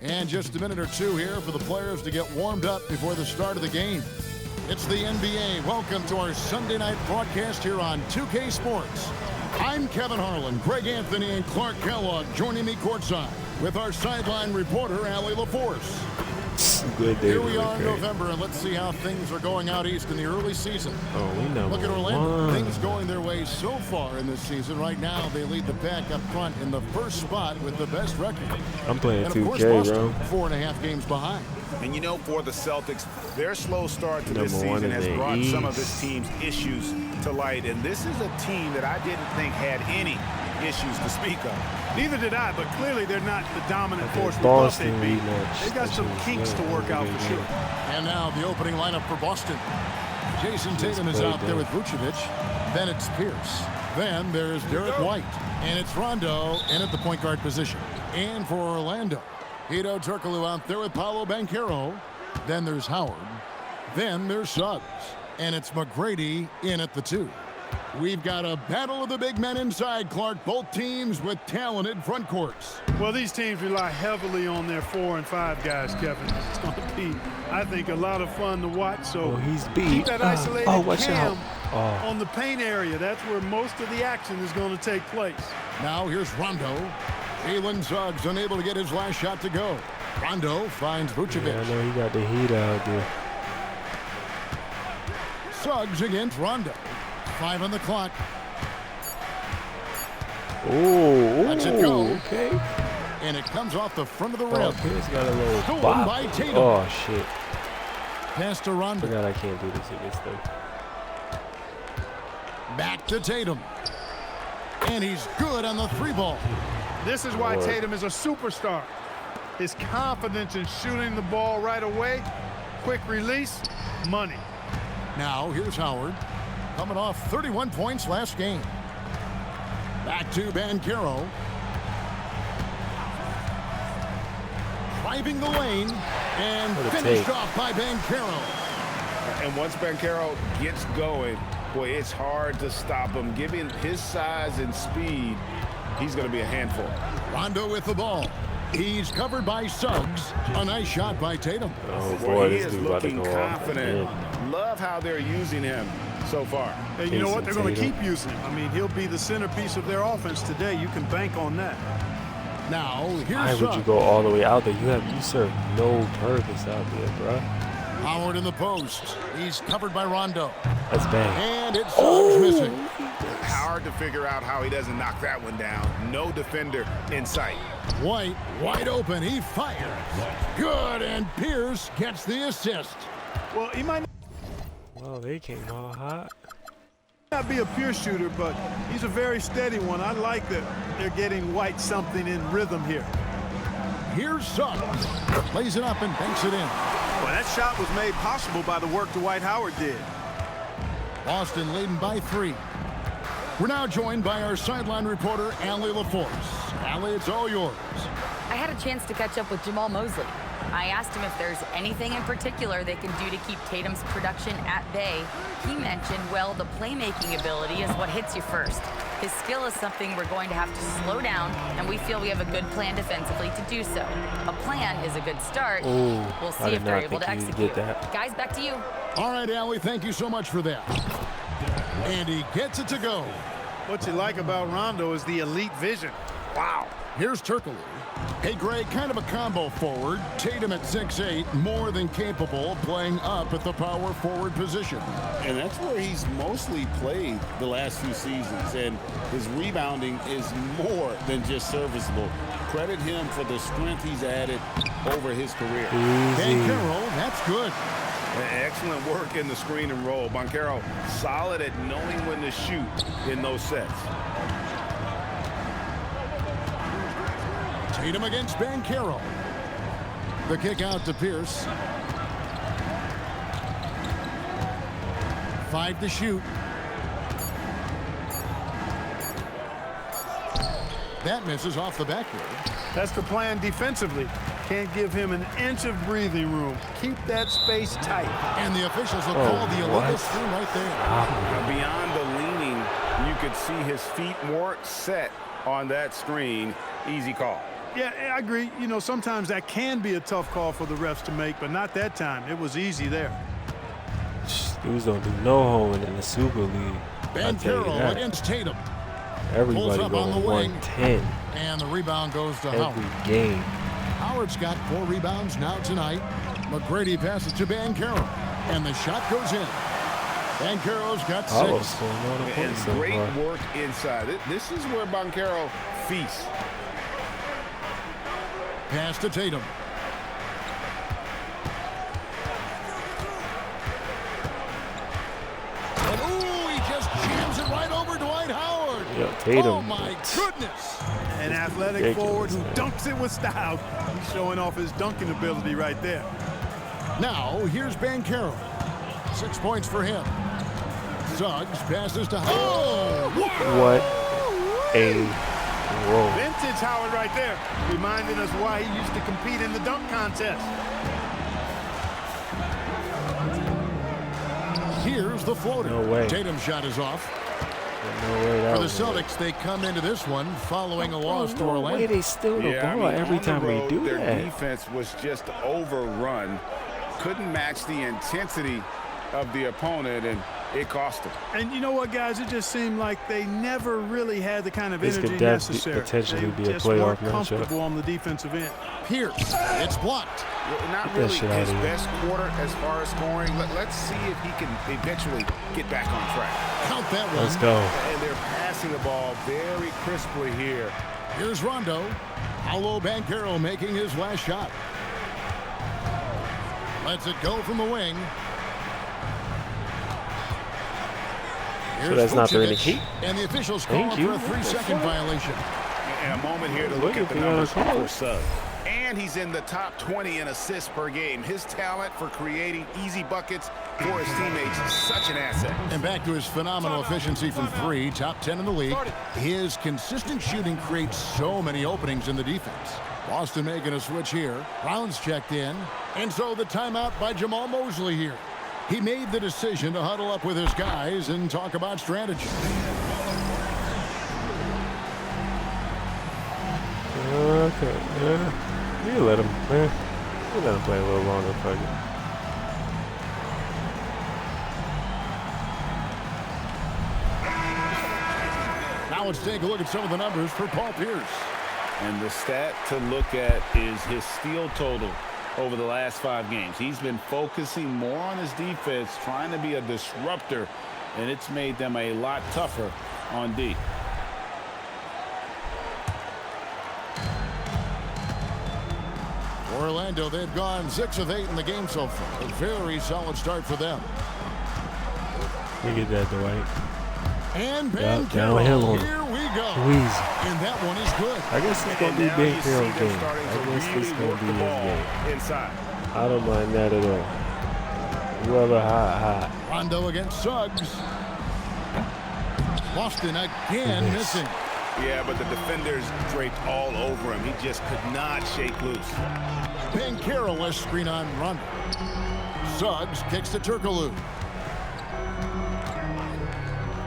And just a minute or two here for the players to get warmed up before the start of the game. It's the NBA. Welcome to our Sunday night broadcast here on 2K Sports. I'm Kevin Harlan, Greg Anthony, and Clark Kellogg joining me courtside with our sideline reporter, Allie LaForce. Here we are in November, and let's see how things are going out east in the early season. Oh, we know. Look at Orlando. Things going their way so far in this season. Right now, they lead the pack up front in the first spot with the best record. I'm playing 2K, bro. 4.5 games behind. And you know, for the Celtics, their slow start to this season has brought some of this team's issues to light. And this is a team that I didn't think had any issues to speak of. Neither did I, but clearly they're not the dominant force we thought they'd be. They've got some kinks to work out for sure. And now the opening lineup for Boston. Jason Tatum is out there with Vucevic. Then it's Pierce. Then there's Derek White. And it's Rondo in at the point guard position. And for Orlando, Hedo Turkoglu out there with Paolo Banchero. Then there's Howard. Then there's Suggs. And it's McGrady in at the 2. We've got a battle of the big men inside, Clark. Both teams with talented front courts. Well, these teams rely heavily on their 4 and 5 guys, Kevin. It's going to be, I think, a lot of fun to watch. So he's beat. Keep that isolated cam out. on the paint area. That's where most of the action is going to take place. Now here's Rondo. Jalen Suggs unable to get his last shot to go. Rondo finds Vucevic. Yeah, I know he got the heat out there. Suggs against Rondo. 5 on the clock. Oh, that's it go. Okay. And it comes off the front of the rim. Pierce got a little stolen bop. by Tatum. Oh, shit. Pass to Rondo. Forgot I can't do this against them. Back to Tatum. And he's good on the 3 ball. This is why Tatum is a superstar. His confidence in shooting the ball right away, quick release, money. Now here's Howard. Coming off 31 points last game. Back to Banchero. Driving the lane and finished off by Banchero. And once Banchero gets going, boy, it's hard to stop him. Given his size and speed, he's going to be a handful. Rondo with the ball. He's covered by Suggs. A nice shot by Tatum. Oh, boy, he this is dude about to looking go confident. off. Love how they're using him so far. And you know what? They're going to keep using him. I mean, he'll be the centerpiece of their offense today. You can bank on that. Now, here's Why Suggs. would you go all the way out there? You serve no purpose out there, bro. Howard in the post. He's covered by Rondo. That's bang. And it's Suggs missing. Hard to figure out how he doesn't knock that one down. No defender in sight. White wide open. He fires. Good, and Pierce gets the assist. Well, he might Well, they came all hot. not be a pure shooter, but he's a very steady one. I like that they're getting White something in rhythm here. Here's Suggs. Plays it up and banks it in. Well, that shot was made possible by the work Dwight Howard did. Boston leading by 3. We're now joined by our sideline reporter, Allie LaForce. Allie, it's all yours. I had a chance to catch up with Jamal Mosley. I asked him if there's anything in particular they can do to keep Tatum's production at bay. He mentioned, well, the playmaking ability is what hits you first. His skill is something we're going to have to slow down, and we feel we have a good plan defensively to do so. A plan is a good start. We'll see if they're able to execute. Guys, back to you. All right, Allie, thank you so much for that. And he gets it to go. What you like about Rondo is the elite vision. Wow. Here's Turkoglu. Hey, Greg, kind of a combo forward. Tatum at 6'8", more than capable, playing up at the power forward position. And that's where he's mostly played the last few seasons. And his rebounding is more than just serviceable. Credit him for the strength he's added over his career. Banchero, that's good. Excellent work in the screen and roll. Banchero solid at knowing when to shoot in those sets. Tatum against Banchero. The kick out to Pierce. 5 to shoot. That misses off the backboard. That's the plan defensively. Can't give him an inch of breathing room. Keep that space tight. And the officials will call the illegal screen right there. Now, beyond the leaning, you could see his feet more set on that screen. Easy call. Yeah, I agree. You know, sometimes that can be a tough call for the refs to make, but not that time. It was easy there. Dudes don't do no holding in the Super League. Banchero against Tatum. Everybody Pulls up on going the wing. 110 And the rebound goes to Howard. every game. Howard's got 4 rebounds now tonight. McGrady passes to Banchero. And the shot goes in. Banchero's got 6. And great work inside. This is where Banchero feasts. Pass to Tatum. And ooh, he just jams it right over Dwight Howard. Yo, Tatum. Oh my goodness. An athletic forward who dunks it with style. He's showing off his dunking ability right there. Now, here's Banchero. 6 points for him. Suggs passes to Howard. Oh, What a roll. Vintage Howard right there, reminding us why he used to compete in the dunk contest. Here's the floater. No way. Tatum's shot is off. No way that For the was Celtics, they come into this one following a loss to no way Orlando. they steal the ball every time they do their that. defense was just overrun. Couldn't match the intensity of the opponent, and it cost them. And you know what, guys? It just seemed like they never really had the kind of This energy could necessary. potentially they be a just playoff weren't matchup. comfortable on the defensive end. Pierce, it's blocked. Not Get that really shit out his of here. best quarter as far as scoring. Let's see if he can eventually get back on track. Count that one. Let's go. And they're passing the ball very crisply here. Here's Rondo. Paolo Banchero making his last shot. Lets it go from the wing. So that's not during the heat? And the officials call Thank for you. a 3-second violation. And a moment here to look at the numbers for Suggs. And he's in the top 20 in assists per game. His talent for creating easy buckets for his teammates is such an asset. And back to his phenomenal efficiency from 3, top 10 in the league. His consistent shooting creates so many openings in the defense. Boston making a switch here. Brown's checked in. And so the timeout by Jamal Mosley here. He made the decision to huddle up with his guys and talk about strategy. Okay, yeah. You let him, man. You let him play a little longer, fuck it. Now let's take a look at some of the numbers for Paul Pierce. And the stat to look at is his steal total over the last 5 games. He's been focusing more on his defense, trying to be a disruptor, and it's made them a lot tougher on D. Orlando, they've gone 6 of 8 in the game so far. A very solid start for them. We get that, Dwight. And downhill on Banchero, here we go. Please. And that one is good. I guess it's going to be Banchero's game. I guess this is going to be his game. Inside. I don't mind that at all. Whoever hot. Rondo against Suggs. Boston again missing. Yeah, but the defenders draped all over him. He just could not shake loose. Banchero less screen on Rondo. Suggs kicks to Turkoglu.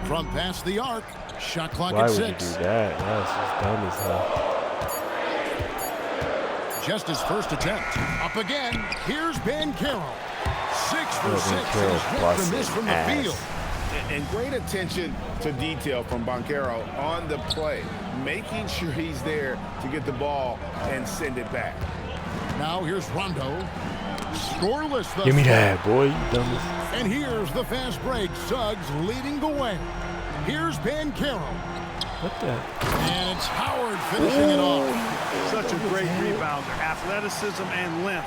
From past the arc, shot clock Why at would 6. you do that? That's just dumb as hell. Just his first attempt. Up again. Here's Banchero. 6 for 6. Banchero Hit the miss from the field. And great attention to detail from Banchero on the play, making sure he's there to get the ball and send it back. Now here's Rondo. Scoreless thus Give me far. that, boy, you dumbass. And here's the fast break. Suggs leading the way. Here's Banchero. What the? And it's Howard finishing it off. Such a great rebounder, athleticism and length.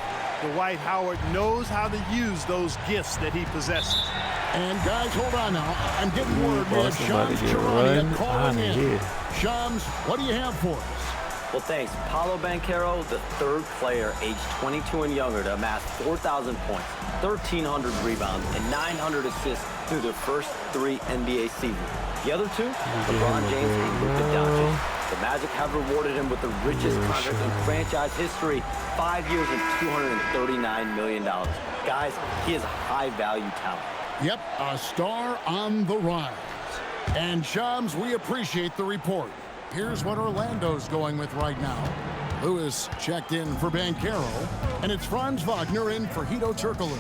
Dwight Howard knows how to use those gifts that he possesses. And guys, hold on now. I'm getting word we have Boston about to Shams get Charania run calling outta in. here. Shams, what do you have for us? Well, thanks. Paolo Banchero, the 3rd player aged 22 and younger to amass 4,000 points, 1,300 rebounds, and 900 assists through their first 3 NBA seasons. The other 2, LeBron James and Luka Doncic. The Magic have rewarded him with the richest contract in franchise history, 5 years and $239 million. Guys, he is a high-value talent. Yep, a star on the rise. And Shams, we appreciate the report. Here's what Orlando's going with right now. Lewis checked in for Banchero, and it's Franz Wagner in for Hito Turkoglu.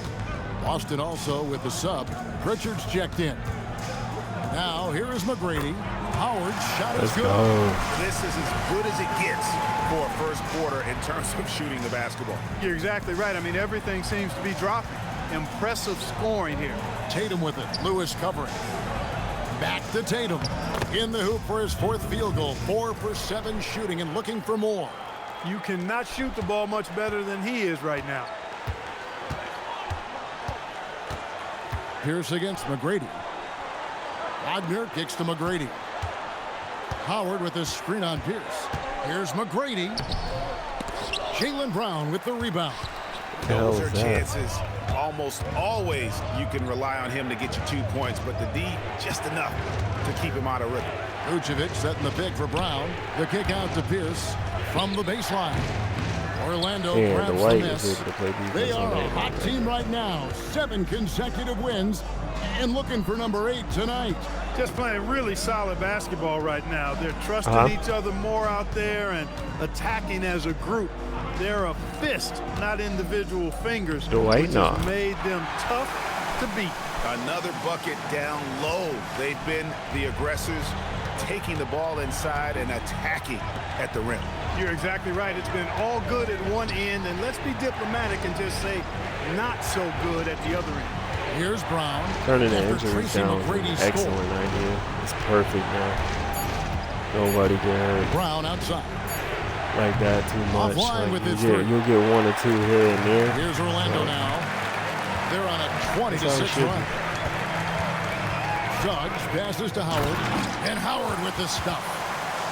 Boston also with the sub. Pritchard's checked in. Now here is McGrady. Howard's shot is good. This is as good as it gets for a first quarter in terms of shooting the basketball. You're exactly right. I mean, everything seems to be dropping. Impressive scoring here. Tatum with it. Lewis covering. Back to Tatum. In the hoop for his 4th field goal. 4 for 7 shooting and looking for more. You cannot shoot the ball much better than he is right now. Pierce against McGrady. Wagner kicks to McGrady. Howard with his screen on Pierce. Here's McGrady. Jaylen Brown with the rebound. Those are chances. Almost always you can rely on him to get you 2 points, but the D just enough to keep him out of rhythm. Vucevic setting the pick for Brown. The kick out to Pierce from the baseline. Orlando grabs the miss. They are a hot team right now. 7 consecutive wins and looking for number 8 tonight. Just playing really solid basketball right now. They're trusting each other more out there and attacking as a group. They're a fist, not individual fingers, which has made them tough to beat. Another bucket down low. They've been the aggressors, taking the ball inside and attacking at the rim. You're exactly right. It's been all good at one end, and let's be diplomatic and just say not so good at the other end. Here's Brown. Turning the injuries down is an excellent idea. It's perfect now. Nobody get hurt. Brown outside. Like that too much. Offline with his You'll get 1 or 2 here and there. Here's Orlando now. They're on a 20-6 run. Suggs passes to Howard, and Howard with the stuff.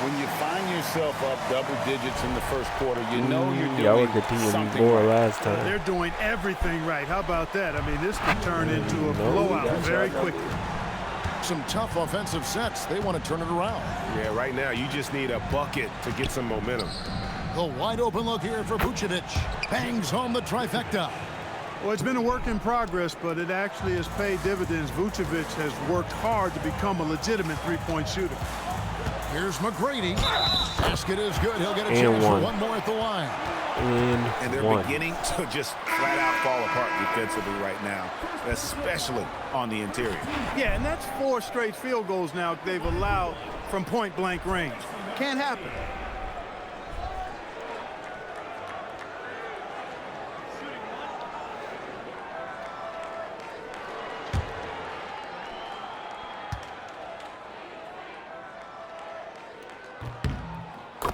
When you find yourself up double digits in the first quarter, you know you're doing something more right. last time. They're doing everything right. How about that? I mean, this could turn into a blowout very quickly. Some tough offensive sets. They want to turn it around. Yeah, right now you just need a bucket to get some momentum. The wide open look here for Vucevic. Bangs home the trifecta. Well, it's been a work in progress, but it actually has paid dividends. Vucevic has worked hard to become a legitimate three-point shooter. Here's McGrady. Basket is good. He'll get a chance for 1 more at the line. And they're beginning to just flat out fall apart defensively right now, especially on the interior. Yeah, and that's 4 straight field goals now they've allowed from point-blank range. Can't happen.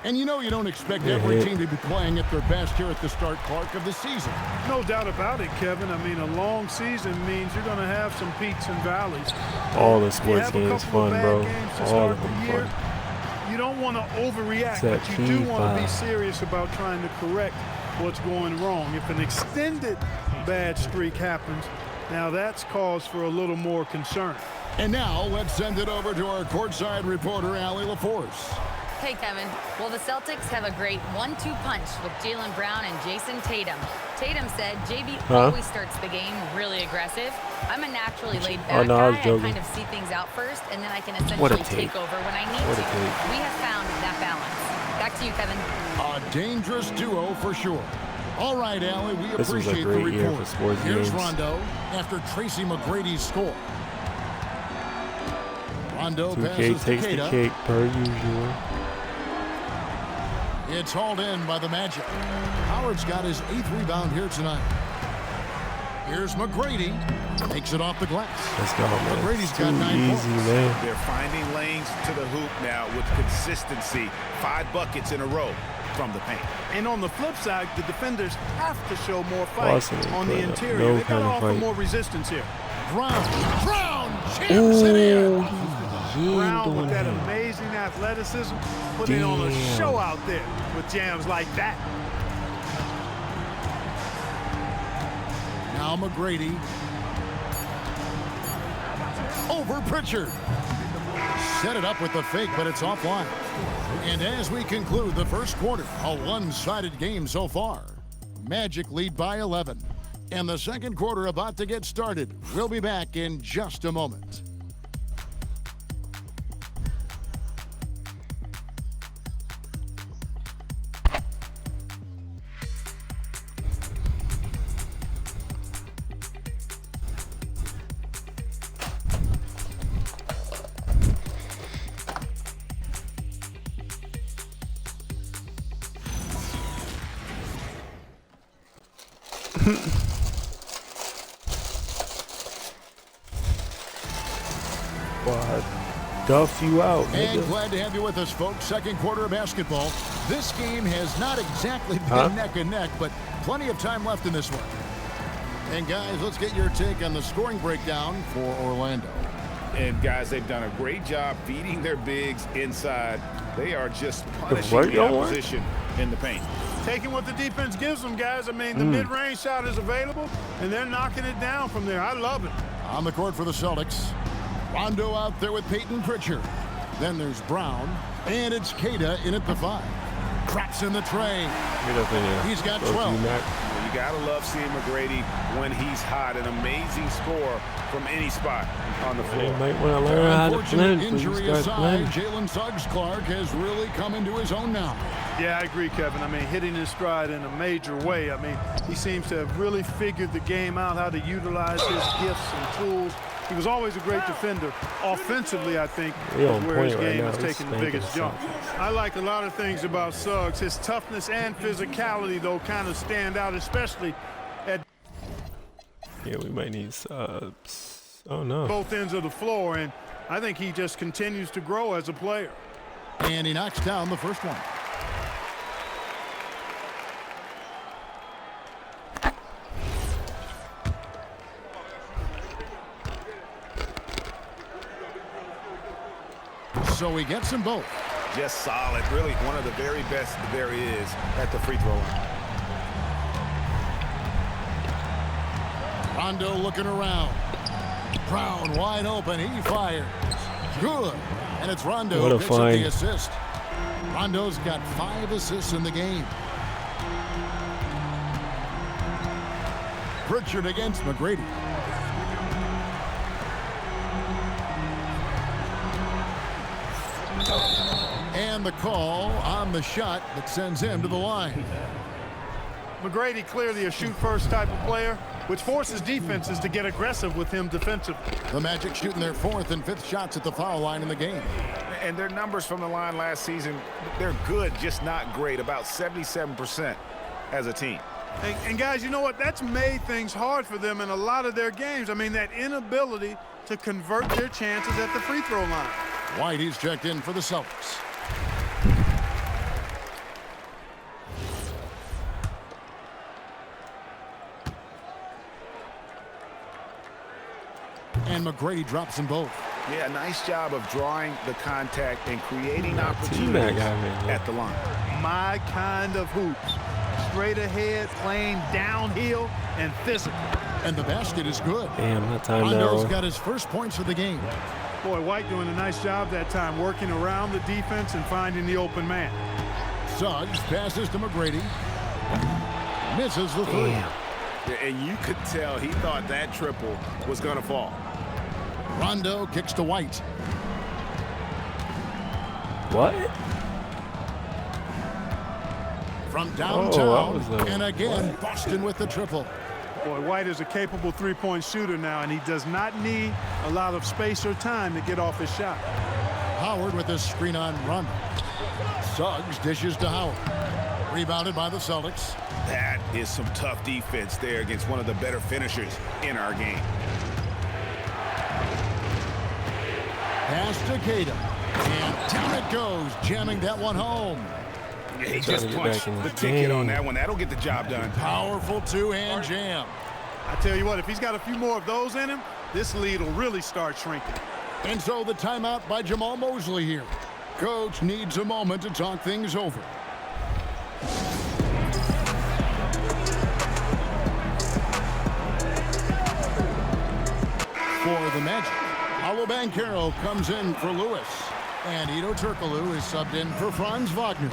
And you know you don't expect every team to be playing at their best here at the start, Clark, of the season. No doubt about it, Kevin. I mean, a long season means you're going to have some peaks and valleys. All the sports games fun, bro. All of them fun. You don't want to overreact, but you do want to be serious about trying to correct what's going wrong. If an extended bad streak happens, now that's cause for a little more concern. And now let's send it over to our courtside reporter, Allie LaForce. Hey, Kevin. Well, the Celtics have a great 1-2 punch with Jaylen Brown and Jason Tatum. Tatum said JB always starts the game really aggressive. I'm a naturally laid-back guy. I kind of see things out first, and then I can essentially take over when I need to. We have found that balance. Back to you, Kevin. A dangerous duo for sure. All right, Allie, we This was a appreciate the great year report. for sports Here's games. Rondo after Tracy McGrady's score. Rondo 2K passes to takes the Keita. cake per usual. It's hauled in by the Magic. Howard's got his 8th rebound here tonight. Here's McGrady. Takes it off the glass. Let's go, man. McGrady's got 9 points. Man. They're finding lanes to the hoop now with consistency. 5 buckets in a row from the paint. And on the flip side, the defenders have to show more fight on the interior. No They've got to offer fight. more resistance here. Brown jams it in. Brown with that amazing athleticism, putting on a show out there with jams like that. Now McGrady. Over Pritchard. Set it up with the fake, but it's offline. And as we conclude the first quarter, a one-sided game so far. Magic lead by 11. And the second quarter about to get started. We'll be back in just a moment. What? Duff you out, nigga. And glad to have you with us, folks. Second quarter of basketball. This game has not exactly been neck and neck, but plenty of time left in this one. And guys, let's get your take on the scoring breakdown for Orlando. And guys, they've done a great job feeding their bigs inside. They are just punishing the opposition in the paint. Taking what the defense gives them, guys. I mean, the mid-range shot is available, and they're knocking it down from there. I love it. On the court for the Celtics. Rondo out there with Peyton Pritchard. Then there's Brown, and it's Queta in at the 5. Cracks in the tray. He's got 12. You got to love seeing McGrady when he's hot. An amazing score from any spot on the floor. You might want to learn how to blend. Injury aside, Jalen Suggs-Clark has really come into his own now. Yeah, I agree, Kevin. I mean, hitting his stride in a major way. I mean, he seems to have really figured the game out, how to utilize his gifts and tools. He was always a great defender. Offensively, I think, is where his game is taking the biggest jump. I like a lot of things about Suggs. His toughness and physicality, though, kind of stand out, especially at we might need subs. Oh, no. both ends of the floor, and I think he just continues to grow as a player. And he knocks down the first one. So he gets them both. Just solid. Really one of the very best there is at the free throw line. Rondo looking around. Brown wide open. He fires. Good. And it's Rondo who picks up the assist. Rondo's got 5 assists in the game. Pritchard against McGrady. And the call on the shot that sends him to the line. McGrady clearly a shoot-first type of player, which forces defenses to get aggressive with him defensively. The Magic shooting their 4th and 5th shots at the foul line in the game. And their numbers from the line last season, they're good, just not great, about 77% as a team. And guys, you know what? That's made things hard for them in a lot of their games. I mean, that inability to convert their chances at the free throw line. White, he's checked in for the Celtics. And McGrady drops them both. Yeah, nice job of drawing the contact and creating opportunities at the line. My kind of hoops. Straight ahead, playing downhill, and physical. And the basket is good. Damn, that time Rondo's got his first points of the game. Boy, White doing a nice job that time, working around the defense and finding the open man. Suggs passes to McGrady. Misses the 3. And you could tell he thought that triple was going to fall. Rondo kicks to White. What? From downtown, and again, Boston with the triple. Boy, White is a capable three-point shooter now, and he does not need a lot of space or time to get off his shot. Howard with his screen on Rondo. Suggs dishes to Howard. Rebounded by the Celtics. That is some tough defense there against one of the better finishers in our game. Pass to Queta. And down it goes, jamming that one home. Yeah, he just punched the ticket on that one. That'll get the job done. Powerful two-hand jam. I tell you what, if he's got a few more of those in him, this lead will really start shrinking. And so the timeout by Jamal Mosley here. Coach needs a moment to talk things over. For the Magic, Paolo Banchero comes in for Lewis. And Ito Turkoglu is subbed in for Franz Wagner.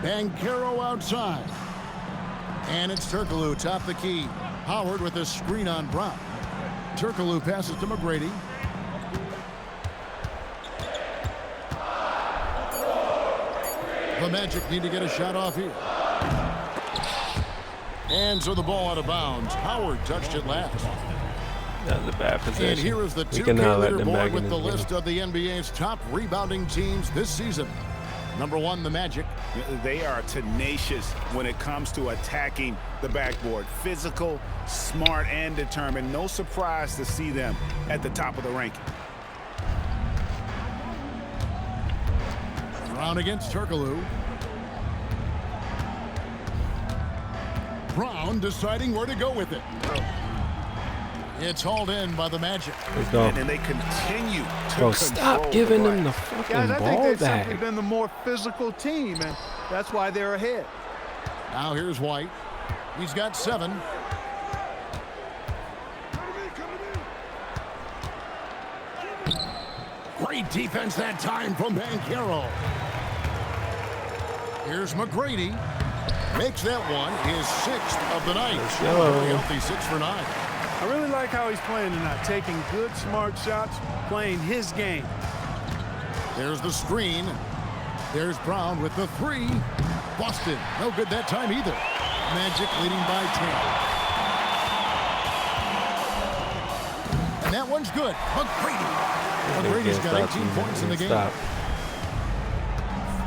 Banchero outside. And it's Turkoglu top the key. Howard with a screen on Brown. Turkoglu passes to McGrady. The Magic need to get a shot off here. And so the ball out of bounds. Howard touched it last. That was a bad possession. And here is the 2K leaderboard with the list of the NBA's top rebounding teams this season. Number 1, the Magic. They are tenacious when it comes to attacking the backboard. Physical, smart, and determined. No surprise to see them at the top of the ranking. Brown against Turkoglu. Brown deciding where to go with it. It's hauled in by the Magic. And they continue to Bro, stop giving them the fucking Guys, I think ball they've back. simply been the more physical team, and that's why they're ahead. Now here's White. He's got 7. Great defense that time from Banchero. Here's McGrady. Makes that one his 6th of the night. Very healthy 6 for 9. I really like how he's playing tonight, taking good, smart shots, playing his game. There's the screen. There's Brown with the 3. Boston, no good that time either. Magic leading by 10. And that one's good. McGrady's got 18 points in the game.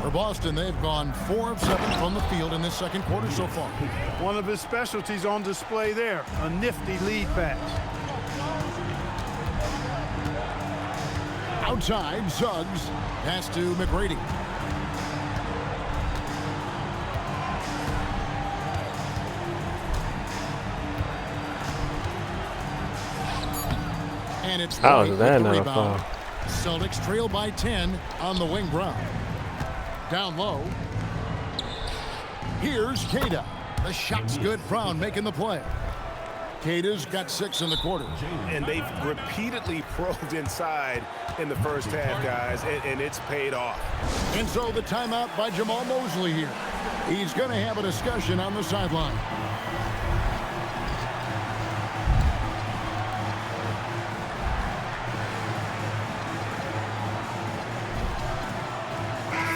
For Boston, they've gone 4 of 7 from the field in this second quarter so far. One of his specialties on display there, a nifty lead pass. Outside, Suggs. Pass to McGrady. And it's How is White that with the not a rebound. foul? Celtics trail by 10 on the wing. Brown. Down low. Here's Queta. The shot's good. Brown making the play. Queta's got 6 in the quarter. And they've repeatedly probed inside in the first half, guys, and it's paid off. And so the timeout by Jamal Mosley here. He's going to have a discussion on the sideline.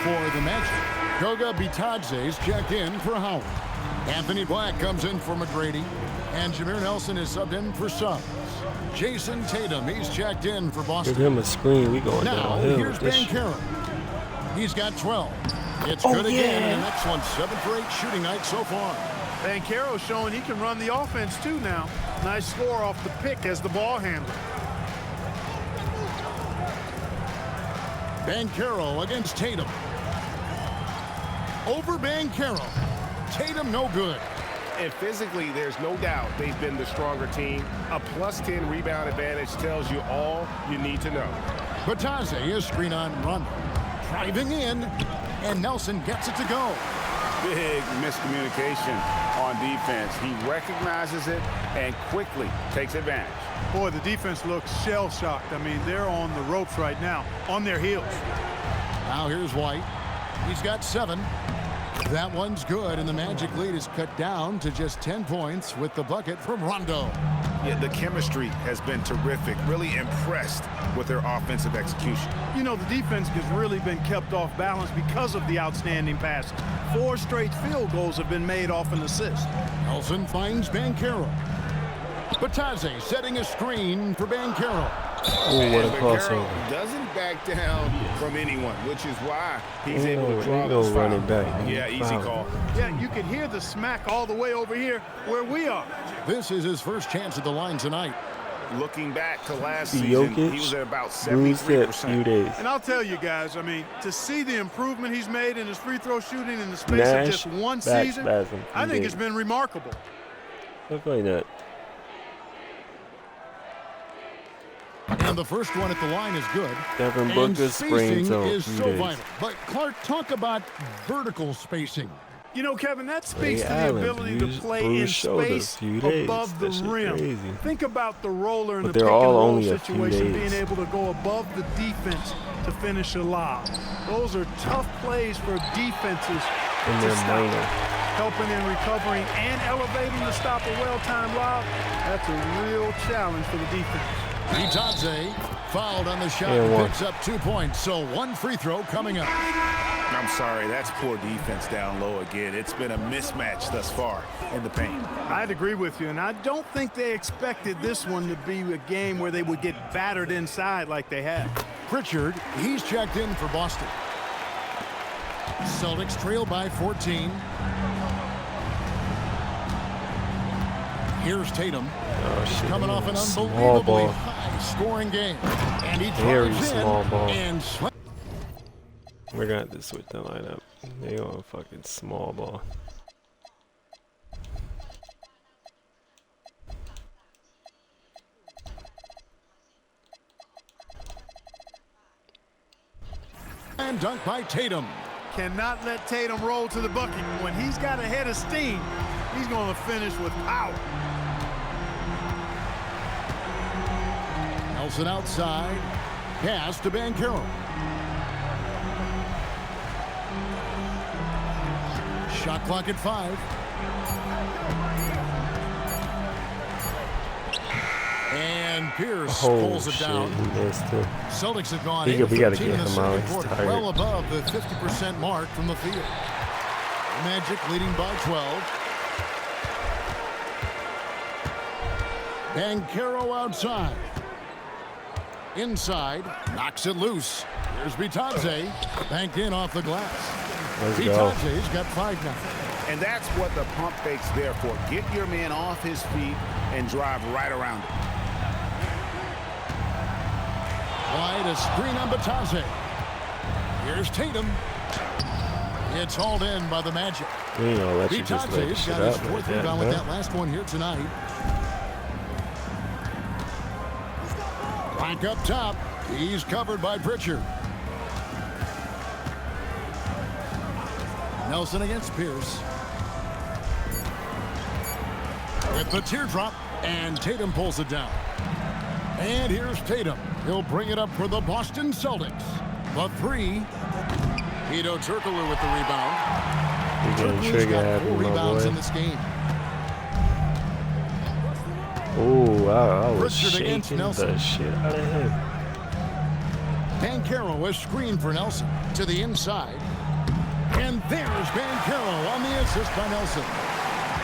For the Magic, Goga Bitadze's checked in for Howard. Anthony Black comes in for McGrady, and Jameer Nelson is subbed in for Suggs. Jason Tatum, he's checked in for Boston. Give him a screen. We going Now, downhill. here's Banchero. He's got 12. It's good again, and the next one's 7 for 8 shooting night so far. Banchero's showing he can run the offense too now. Nice score off the pick as the ball handler. Banchero against Tatum. Over Banchero. Tatum no good. And physically, there's no doubt they've been the stronger team. A +10 rebound advantage tells you all you need to know. Bitadze is screen on run. Driving in, and Nelson gets it to go. Big miscommunication on defense. He recognizes it and quickly takes advantage. Boy, the defense looks shell-shocked. I mean, they're on the ropes right now, on their heels. Now here's White. He's got 7. That one's good, and the Magic lead is cut down to just 10 points with the bucket from Rondo. Yeah, the chemistry has been terrific. Really impressed with their offensive execution. You know, the defense has really been kept off balance because of the outstanding passes. 4 straight field goals have been made off an assist. Nelson finds Banchero. Bitadze setting a screen for Banchero. Oh, what a crossover. Doesn't back down from anyone, which is why he's able to draw those fouls. Running back. Yeah, easy call. Yeah, you can hear the smack all the way over here where we are. This is his first chance at the line tonight. Looking back to last season, he was at about 73%. And I'll tell you guys, I mean, to see the improvement he's made in his free throw shooting in the space of just one season, I think it's been remarkable. Look like that. And the first one at the line is good. Devin Booker's sprain is so vital. But Clark, talk about vertical spacing. You know, Kevin, that speaks to the ability to play in space above the rim. Crazy. Think about the roller in the pick and roll situation, being able to go above the defense to finish a lob. Those are tough plays for defenses to stop. Helping in recovering and elevating to stop a well-timed lob, that's a real challenge for the defense. Bitadze fouled on the shot and picks up 2 points. So 1 free throw coming up. I'm sorry, that's poor defense down low again. It's been a mismatch thus far in the paint. I'd agree with you, and I don't think they expected this one to be a game where they would get battered inside like they have. Pritchard, he's checked in for Boston. Celtics trail by 14. Here's Tatum. Oh, He's coming off an small unbelievably ball. high-scoring game. And he Very drives small in ball. and We're gonna have to switch the lineup. They going fucking small ball. and dunk by Tatum. Cannot let Tatum roll to the bucket. When he's got a head of steam, he's going to finish with power. Nelson outside. Pass to Banchero. Shot clock at 5. And Pierce pulls it down. Celtics have gone 8 of 13 in the second quarter, well above the 50% mark from the field. Magic leading by 12. Banchero outside. Inside, knocks it loose. Here's Bitadze, banked in off the glass. Bitadze's got 5 now. And that's what the pump fake's there for. Get your man off his feet and drive right around him. Wide, a screen on Bitadze. Here's Tatum. It's hauled in by the Magic. Bitadze's got his 4th rebound with that last one here tonight. Back up top. He's covered by Pritchard. Nelson against Pierce. With the teardrop, and Tatum pulls it down. And here's Tatum. He'll bring it up for the Boston Celtics. The 3. Hedo Turkoglu with the rebound. Turkoglu's got 4 rebounds in this game. Oh, I was Pritchard against shaking Nelson. the shit out of him. Banchero was screened for Nelson to the inside. And there's Banchero on the assist by Nelson.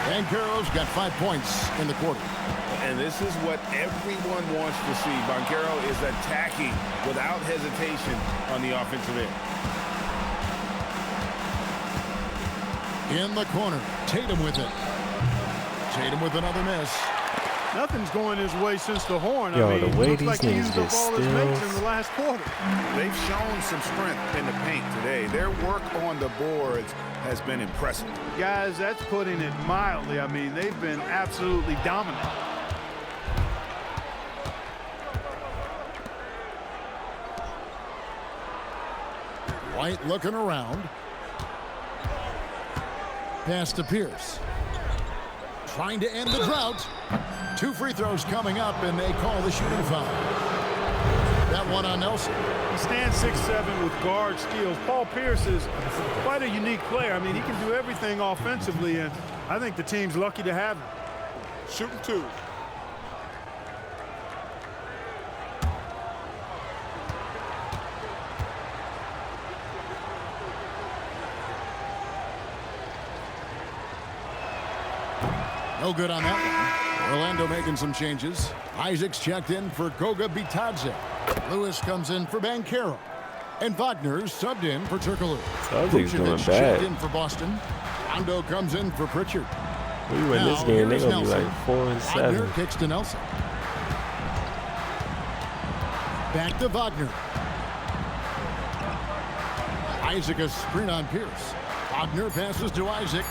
Banchero's got 5 points in the quarter. And this is what everyone wants to see. Banchero is attacking without hesitation on the offensive end. In the corner, Tatum with it. Tatum with another miss. Nothing's going his way since the horn. Yo, I mean, the way looks these like he used niggas up all get his mates steals. in the last quarter. They've shown some strength in the paint today. Their work on the boards has been impressive. Guys, that's putting it mildly. I mean, they've been absolutely dominant. White looking around. Pass to Pierce. Trying to end the drought. 2 free throws coming up, and they call the shooting foul. That one on Nelson. He stands 6'7" with guard skills. Paul Pierce is quite a unique player. I mean, he can do everything offensively, and I think the team's lucky to have him. Shooting 2. No good on that one. Orlando making some changes. Isaac's checked in for Goga Bitadze. Lewis comes in for Banchero. And Wagner's subbed in for Turkoglu. Celtics doing Vucevic bad. checked in for Boston. Rondo comes in for Pritchard. We win this game, they're going to be like 4 and 7. Wagner kicks to Nelson. Back to Wagner. Isaac a screen on Pierce. Wagner passes to Isaac.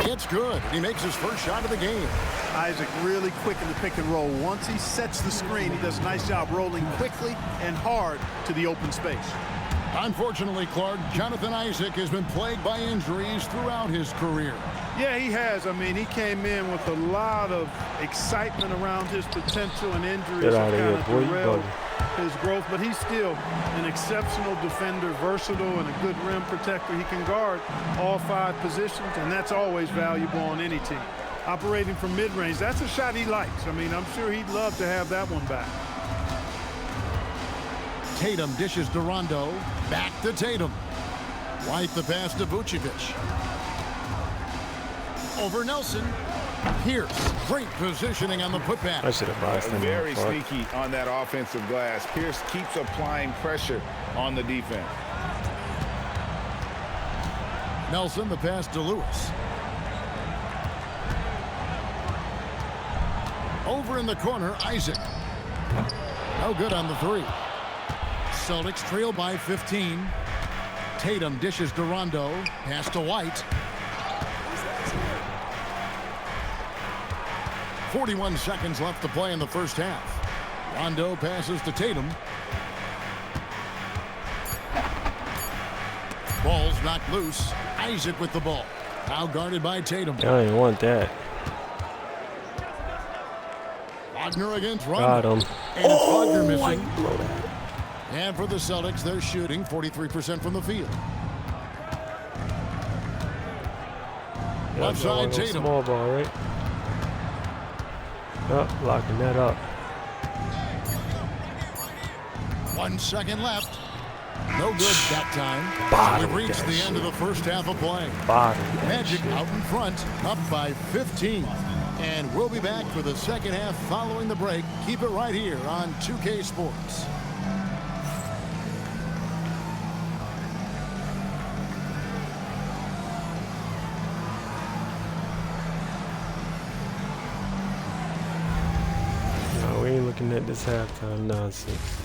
It's good. He makes his first shot of the game. Isaac really quick in the pick and roll. Once he sets the screen, he does a nice job rolling quickly and hard to the open space. Unfortunately, Clark, Jonathan Isaac has been plagued by injuries throughout his career. Yeah, he has. I mean, he came in with a lot of excitement around his potential, and injuries have kind of derailed his growth. But he's still an exceptional defender, versatile, and a good rim protector. He can guard all 5 positions, and that's always valuable on any team. Operating from mid-range, that's a shot he likes. I mean, I'm sure he'd love to have that one back. Tatum dishes to Rondo. Back to Tatum. White the pass to Vucevic. Over Nelson. Pierce. Great positioning on the putback. I should have boxed him. Very sneaky on that offensive glass. Pierce keeps applying pressure on the defense. Nelson, the pass to Lewis. Over in the corner, Isaac. No good on the three. Celtics trail by 15. Tatum dishes to Rondo. Pass to White. 41 seconds left to play in the first half. Rondo passes to Tatum. Ball's knocked loose. Isaac with the ball. Now guarded by Tatum. I don't even want that. Wagner against Got Rondo. him. And it's Wagner missing. And for the Celtics, they're shooting 43% from the field. Left side, Tatum. Small ball, right? Oh, locking that up. 1 second left. No good that time. Bottom We've reached that the shit. end of the first half of play. Bottom. Magic out in front, up by 15. And we'll be back for the second half following the break. Keep it right here on 2K Sports. No, we ain't looking at this halftime nonsense.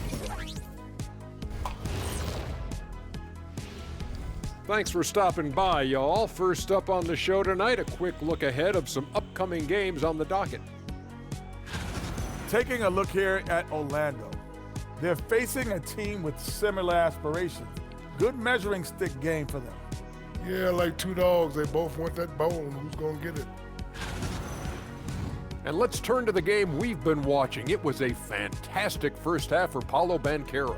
Thanks for stopping by, y'all. First up on the show tonight, a quick look ahead of some upcoming games on the docket. Taking a look here at Orlando. They're facing a team with similar aspirations. Good measuring stick game for them. Yeah, like two dogs. They both want that bone. Who's going to get it? And let's turn to the game we've been watching. It was a fantastic first half for Paolo Banchero.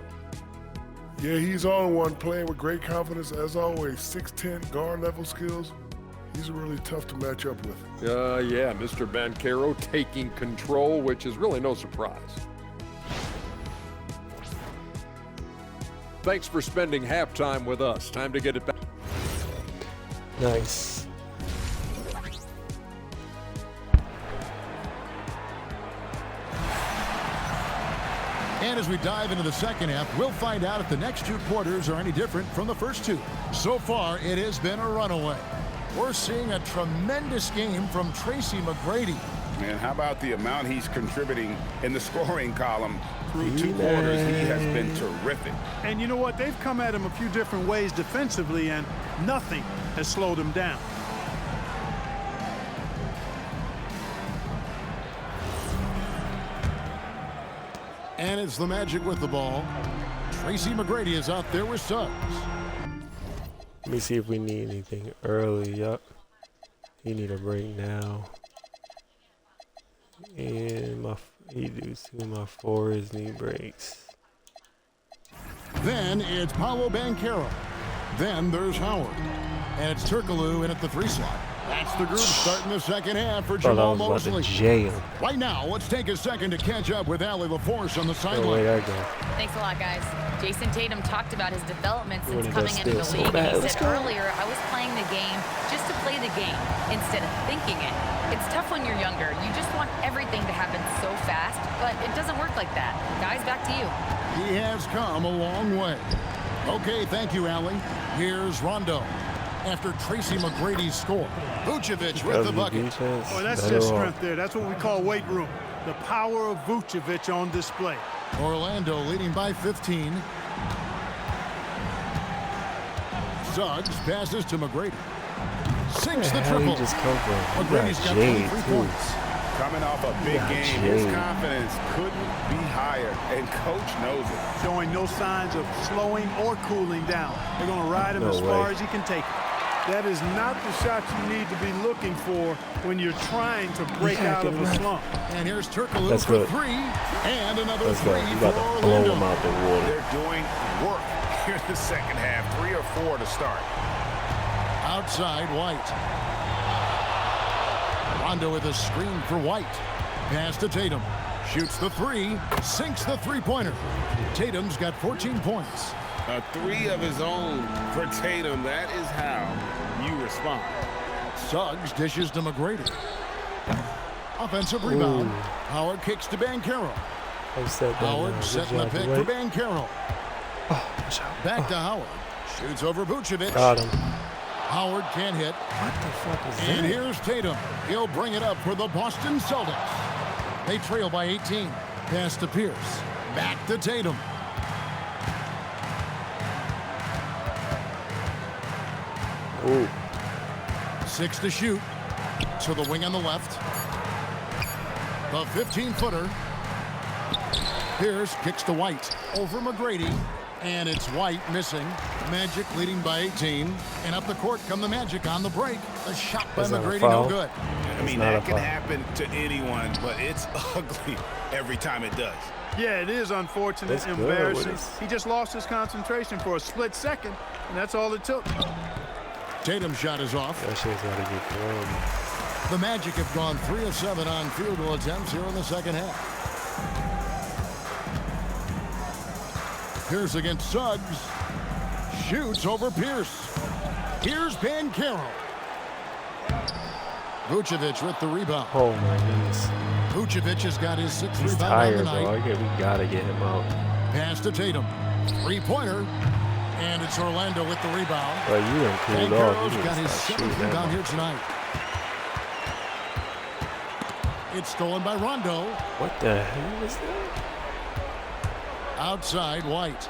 Yeah, he's on one, playing with great confidence. As always, 6'10", guard-level skills. He's really tough to match up with. Yeah, Mr. Banchero taking control, which is really no surprise. Thanks for spending halftime with us. Time to get it back. Nice. And as we dive into the second half, we'll find out if the next two quarters are any different from the first two. So far, it has been a runaway. We're seeing a tremendous game from Tracy McGrady. And how about the amount he's contributing in the scoring column through two quarters? He has been terrific. And you know what? They've come at him a few different ways defensively, and nothing has slowed him down. And it's the Magic with the ball. Tracy McGrady is out there with Suggs. Let me see if we need anything early. Yup. He need a break now. And he do two. My fours need breaks. Then it's Paolo Banchero. Then there's Howard. And it's Turkoglu in at the 3 slot. That's the group starting the second half for Jamal Mosley. Right now, let's take a second to catch up with Allie LaForce on the sideline. Thanks a lot, guys. Jason Tatum talked about his development since coming into the league. He said earlier, I was playing the game just to play the game instead of thinking it. It's tough when you're younger. You just want everything to happen so fast, but it doesn't work like that. Guys, back to you. He has come a long way. Okay, thank you, Allie. Here's Rondo. After Tracy McGrady's score, Vucevic with the bucket. Oh, that's just strength there. That's what we call weight room. The power of Vucevic on display. Orlando leading by 15. Suggs passes to McGrady. Sinks the triple. McGrady's got 23 points. Coming off a big game, his confidence couldn't be higher, and coach knows it. Showing no signs of slowing or cooling down. They're going to ride him as far as he can take it. That is not the shot you need to be looking for when you're trying to break out of a slump. And here's Turkoglu for 3, and another 3 for Orlando. Blow him out the water. They're doing work here in the second half, 3 or 4 to start. Outside, White. Rondo with a screen for White. Pass to Tatum. Shoots the 3, sinks the 3-pointer. Tatum's got 14 points. A 3 of his own for Tatum. That is how you respond. Suggs dishes to McGrady. Offensive rebound. Howard kicks to Banchero. Howard setting the pick for Banchero. Back to Howard. Shoots over Vucevic. Got him. Howard can't hit. What the fuck is that? And here's Tatum. He'll bring it up for the Boston Celtics. They trail by 18. Pass to Pierce. Back to Tatum. Ooh. 6 to shoot. To the wing on the left. The 15-footer. Pierce kicks to White. Over McGrady. And it's White missing. Magic leading by 18. And up the court come the Magic on the break. A shot by McGrady, no good. I mean, that can happen to anyone, but it's ugly every time it does. Yeah, it is unfortunate, embarrassing. He just lost his concentration for a split second, and that's all it took. Tatum's shot is off. That shit's gotta get thrown. The Magic have gone 3 of 7 on field goal attempts here in the second half. Pierce against Suggs. Shoots over Pierce. Here's Banchero. Vucevic with the rebound. Oh my goodness. Vucevic has got his 6th He's rebound tired, on the night. bro. We gotta get him out. Pass to Tatum. 3-pointer. And it's Orlando with the rebound. Bro, you done cooled off. Banchero's got his 7th rebound here tonight. It's stolen by Rondo. What the hell is that? Outside, White.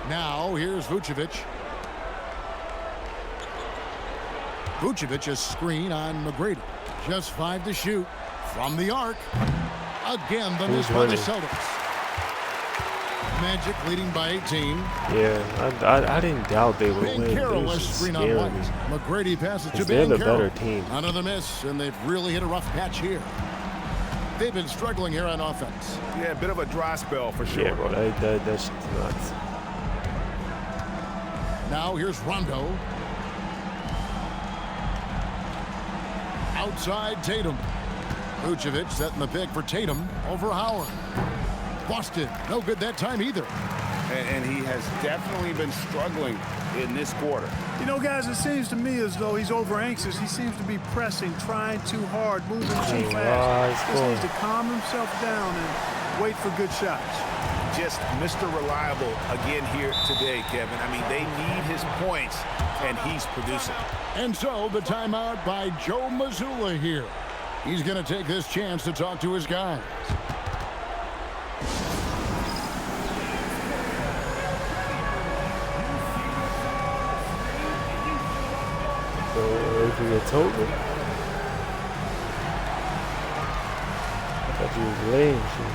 Now, here's Vucevic. Vucevic's screen on McGrady. Just 5 to shoot from the arc. Again, the miss by the Celtics. Magic leading by 18. Yeah, I didn't doubt they would win. Banchero was screen on White. McGrady passes to Banchero. They're the better team. Another miss, and they've really hit a rough patch here. They've been struggling here on offense. Yeah, a bit of a dry spell for sure. Yeah, bro, that shit's nuts. Now here's Rondo. Outside Tatum. Vucevic setting the pick for Tatum over Howard. Boston, no good that time either. And he has definitely been struggling in this quarter. You know, guys, it seems to me as though he's over anxious. He seems to be pressing, trying too hard, moving too fast. He just needs to calm himself down and wait for good shots. Just Mr. Reliable again here today, Kevin. I mean, they need his points, and he's producing. And so the timeout by Joe Mazzulla here. He's going to take this chance to talk to his guys. If you told me, I thought you was laying shit.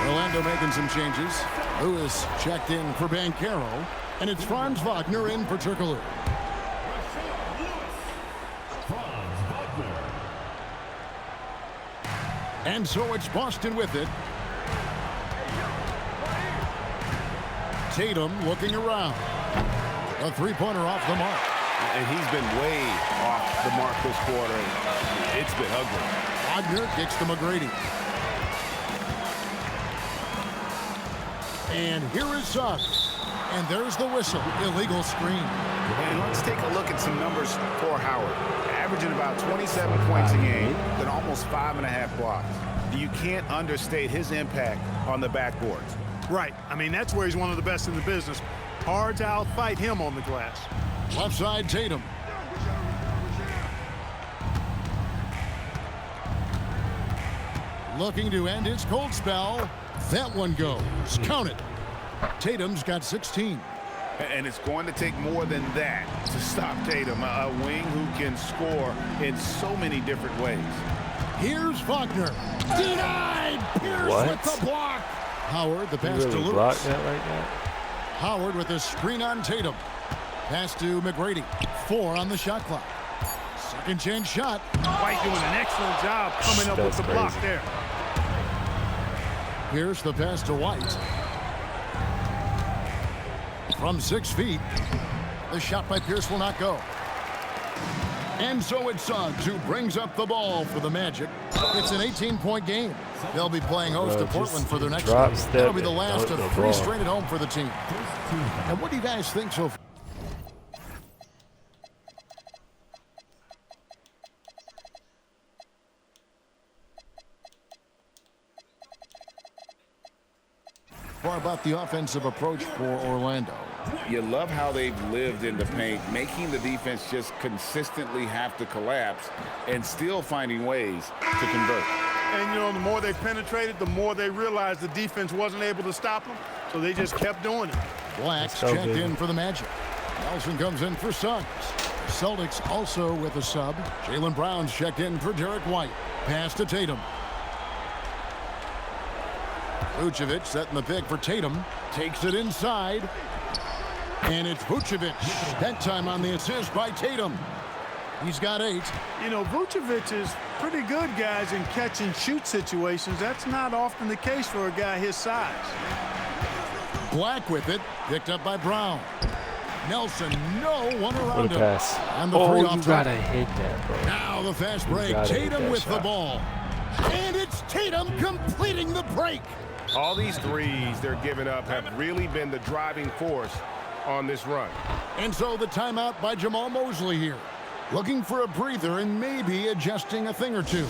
Orlando making some changes. Lewis checked in for Banchero, and it's Franz Wagner in for Turkoglu. And so it's Boston with it. Tatum looking around. A 3-pointer off the mark. And he's been way off the mark this quarter. It's been ugly. Wagner kicks to McGrady. And here is Suggs. And there's the whistle. Illegal screen. And let's take a look at some numbers for Howard. Averaging about 27 points a game, then almost 5.5 blocks. You can't understate his impact on the backboards. Right. I mean, that's where he's one of the best in the business. Hard to outfight him on the glass. Left side, Tatum. Looking to end his cold spell. That one goes. Count it. Tatum's got 16. And it's going to take more than that to stop Tatum, a wing who can score in so many different ways. Here's Wagner. Denied! Pierce with the block. Howard, the pass to Lewis. Block that like that? Howard with a screen on Tatum. Pass to McGrady. 4 on the shot clock. Second chance shot. White doing an excellent job coming up with the block there. Here's the pass to White. From 6 feet, the shot by Pierce will not go. And so it's Suggs who brings up the ball for the Magic. It's an 18-point game. They'll be playing host to Portland for their next game. That'll be the last of 3 straight at home for the team. And what do you guys think so far? about the offensive approach for Orlando? You love how they've lived in the paint, making the defense just consistently have to collapse and still finding ways to convert. And, you know, the more they penetrated, the more they realized the defense wasn't able to stop them, so they just kept doing it. Black's checked in for the Magic. Nelson comes in for Suggs. Celtics also with a sub. Jaylen Brown's checked in for Derek White. Pass to Tatum. Vucevic setting the pick for Tatum. Takes it inside. And it's Vucevic. That time on the assist by Tatum. He's got 8. You know, Vucevic is pretty good, guys, in catch-and-shoot situations. That's not often the case for a guy his size. Black with it. Picked up by Brown. Nelson, no one around him. Pass. And the you gotta hit that, bro. Now the fast break. Tatum with the ball. And it's Tatum completing the break. All these threes they're giving up have really been the driving force on this run. And so the timeout by Jamal Mosley here. Looking for a breather and maybe adjusting a thing or two.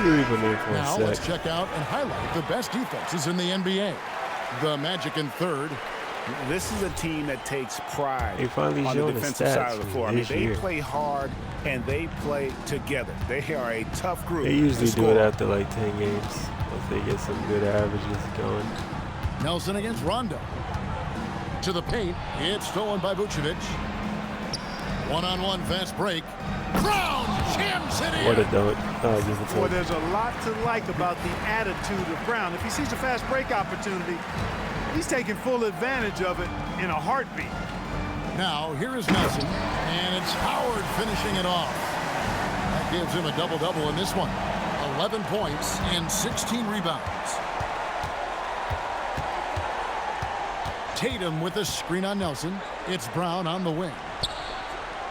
Now let's check out and highlight the best defenses in the NBA. The Magic in third. This is a team that takes pride on the defensive side of the floor. I mean, they play hard and they play together. They are a tough group. They usually do it after like 10 games once they get some good averages going. Nelson against Rondo. To the paint. It's stolen by Vucevic. One-on-one fast break. Brown jams it in. What a dunk. Boy, there's a lot to like about the attitude of Brown. If he sees a fast break opportunity, he's taking full advantage of it in a heartbeat. Now, here is Nelson, and it's Howard finishing it off. That gives him a double-double in this one. 11 points and 16 rebounds. Tatum with a screen on Nelson. It's Brown on the wing.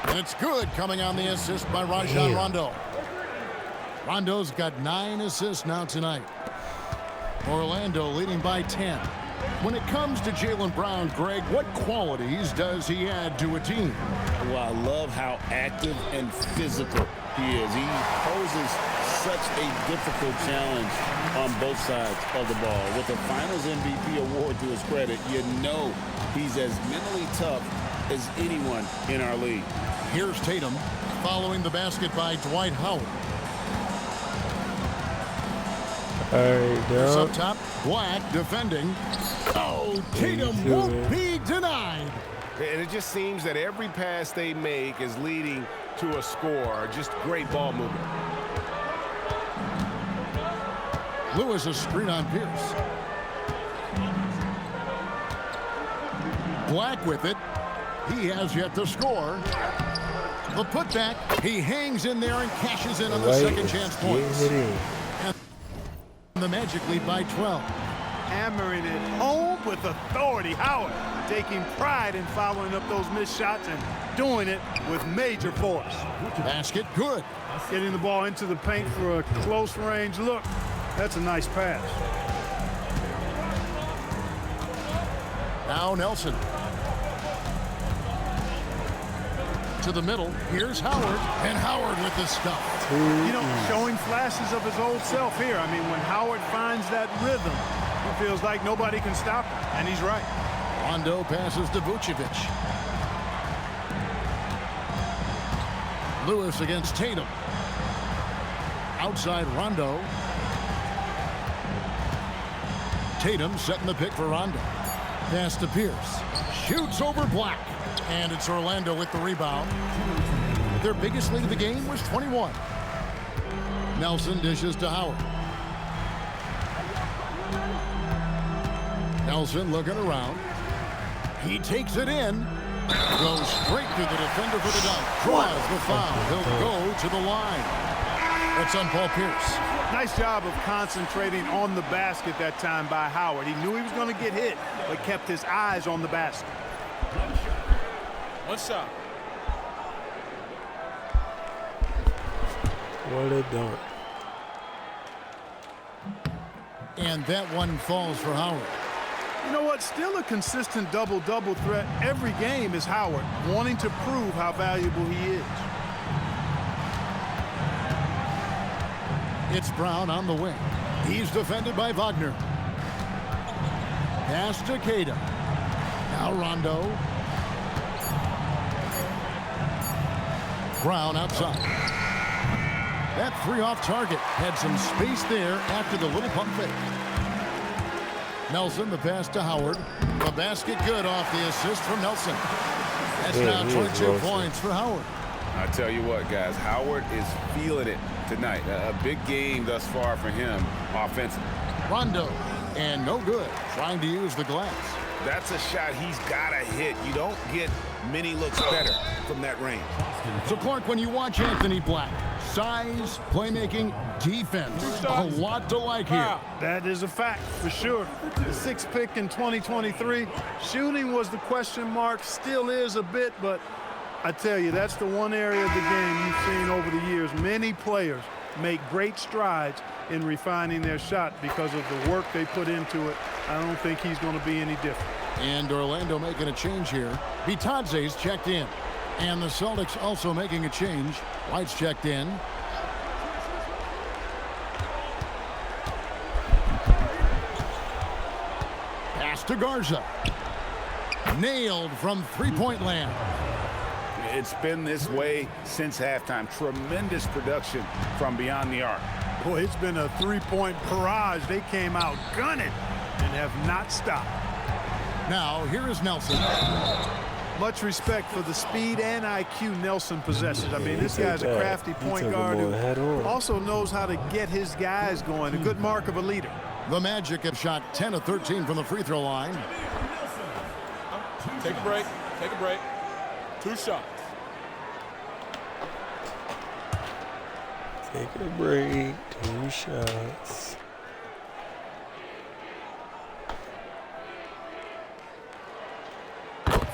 And it's good coming on the assist by Rajon Rondo. Rondo's got 9 assists now tonight. Orlando leading by 10. When it comes to Jaylen Brown, Greg, what qualities does he add to a team? Well, I love how active and physical he is. He poses such a difficult challenge on both sides of the ball. With the Finals MVP award to his credit, you know he's as mentally tough as anyone in our league. Here's Tatum following the basket by Dwight Howard. Up top, Black defending. Oh, Tatum won't be denied. And it just seems that every pass they make is leading to a score. Just great ball movement. Lewis a screen on Pierce. Black with it. He has yet to score. The putback. He hangs in there and cashes in on the second chance points. And the Magic lead by 12. Hammering it home with authority. Howard taking pride in following up those missed shots and doing it with major force. Basket good. Getting the ball into the paint for a close range look. That's a nice pass. Now Nelson. To the middle. Here's Howard. And Howard with the stuff. You know, showing flashes of his old self here. I mean, when Howard finds that rhythm, it feels like nobody can stop him. And he's right. Rondo passes to Vucevic. Lewis against Tatum. Outside Rondo. Tatum setting the pick for Rondo. Pass to Pierce. Shoots over Black. And it's Orlando with the rebound. Their biggest lead of the game was 21. Nelson dishes to Howard. Nelson looking around. He takes it in. Goes straight to the defender for the dunk. Draws the foul. He'll go to the line. That's on Paul Pierce. Nice job of concentrating on the basket that time by Howard. He knew he was going to get hit, but kept his eyes on the basket. One shot. What a dunk. And that one falls for Howard. You know what? Still a consistent double-double threat every game is Howard, wanting to prove how valuable he is. It's Brown on the wing. He's defended by Wagner. Pass to Tatum. Now Rondo. Brown outside. That three off target had some space there after the little pump fake. Nelson, the pass to Howard. The basket good off the assist from Nelson. That's now 22 points for Howard. I tell you what, guys, Howard is feeling it tonight. A big game thus far for him offensively. Rondo, and no good, trying to use the glass. That's a shot he's got to hit. You don't get many looks better from that range. So, Clark, when you watch Anthony Black, size, playmaking, defense, a lot to like here. That is a fact for sure. The sixth pick in 2023. Shooting was the question mark, still is a bit, but I tell you, that's the one area of the game you've seen over the years. Many players make great strides in refining their shot because of the work they put into it. I don't think he's going to be any different. And Orlando making a change here. Bitadze's checked in. And the Celtics also making a change. White's checked in. Pass to Garza. Nailed from three-point land. It's been this way since halftime. Tremendous production from beyond the arc. Boy, it's been a three-point barrage. They came out gunning and have not stopped. Now, here is Nelson. Much respect for the speed and IQ Nelson possesses. I mean, this guy's a crafty point guard who also knows how to get his guys going. A good mark of a leader. The Magic have shot 10 of 13 from the free throw line. Take a break. Take a break. 2 shots. Take a break. 2 shots.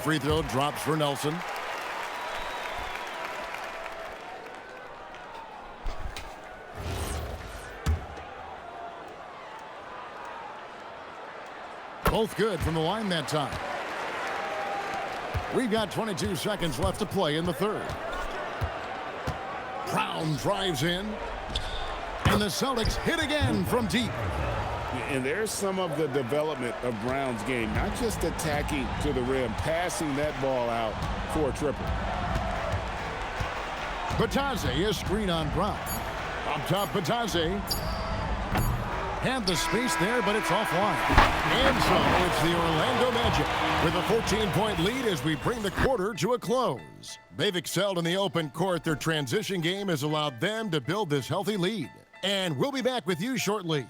Free throw drops for Nelson. Both good from the line that time. We've got 22 seconds left to play in the third. Brown drives in. And the Celtics hit again from deep. And there's some of the development of Brown's game, not just attacking to the rim, passing that ball out for a triple. Bitadze is screen on Brown. Up top, Bitadze. Had the space there, but it's offline. And so it's the Orlando Magic with a 14-point lead as we bring the quarter to a close. They've excelled in the open court. Their transition game has allowed them to build this healthy lead. And we'll be back with you shortly.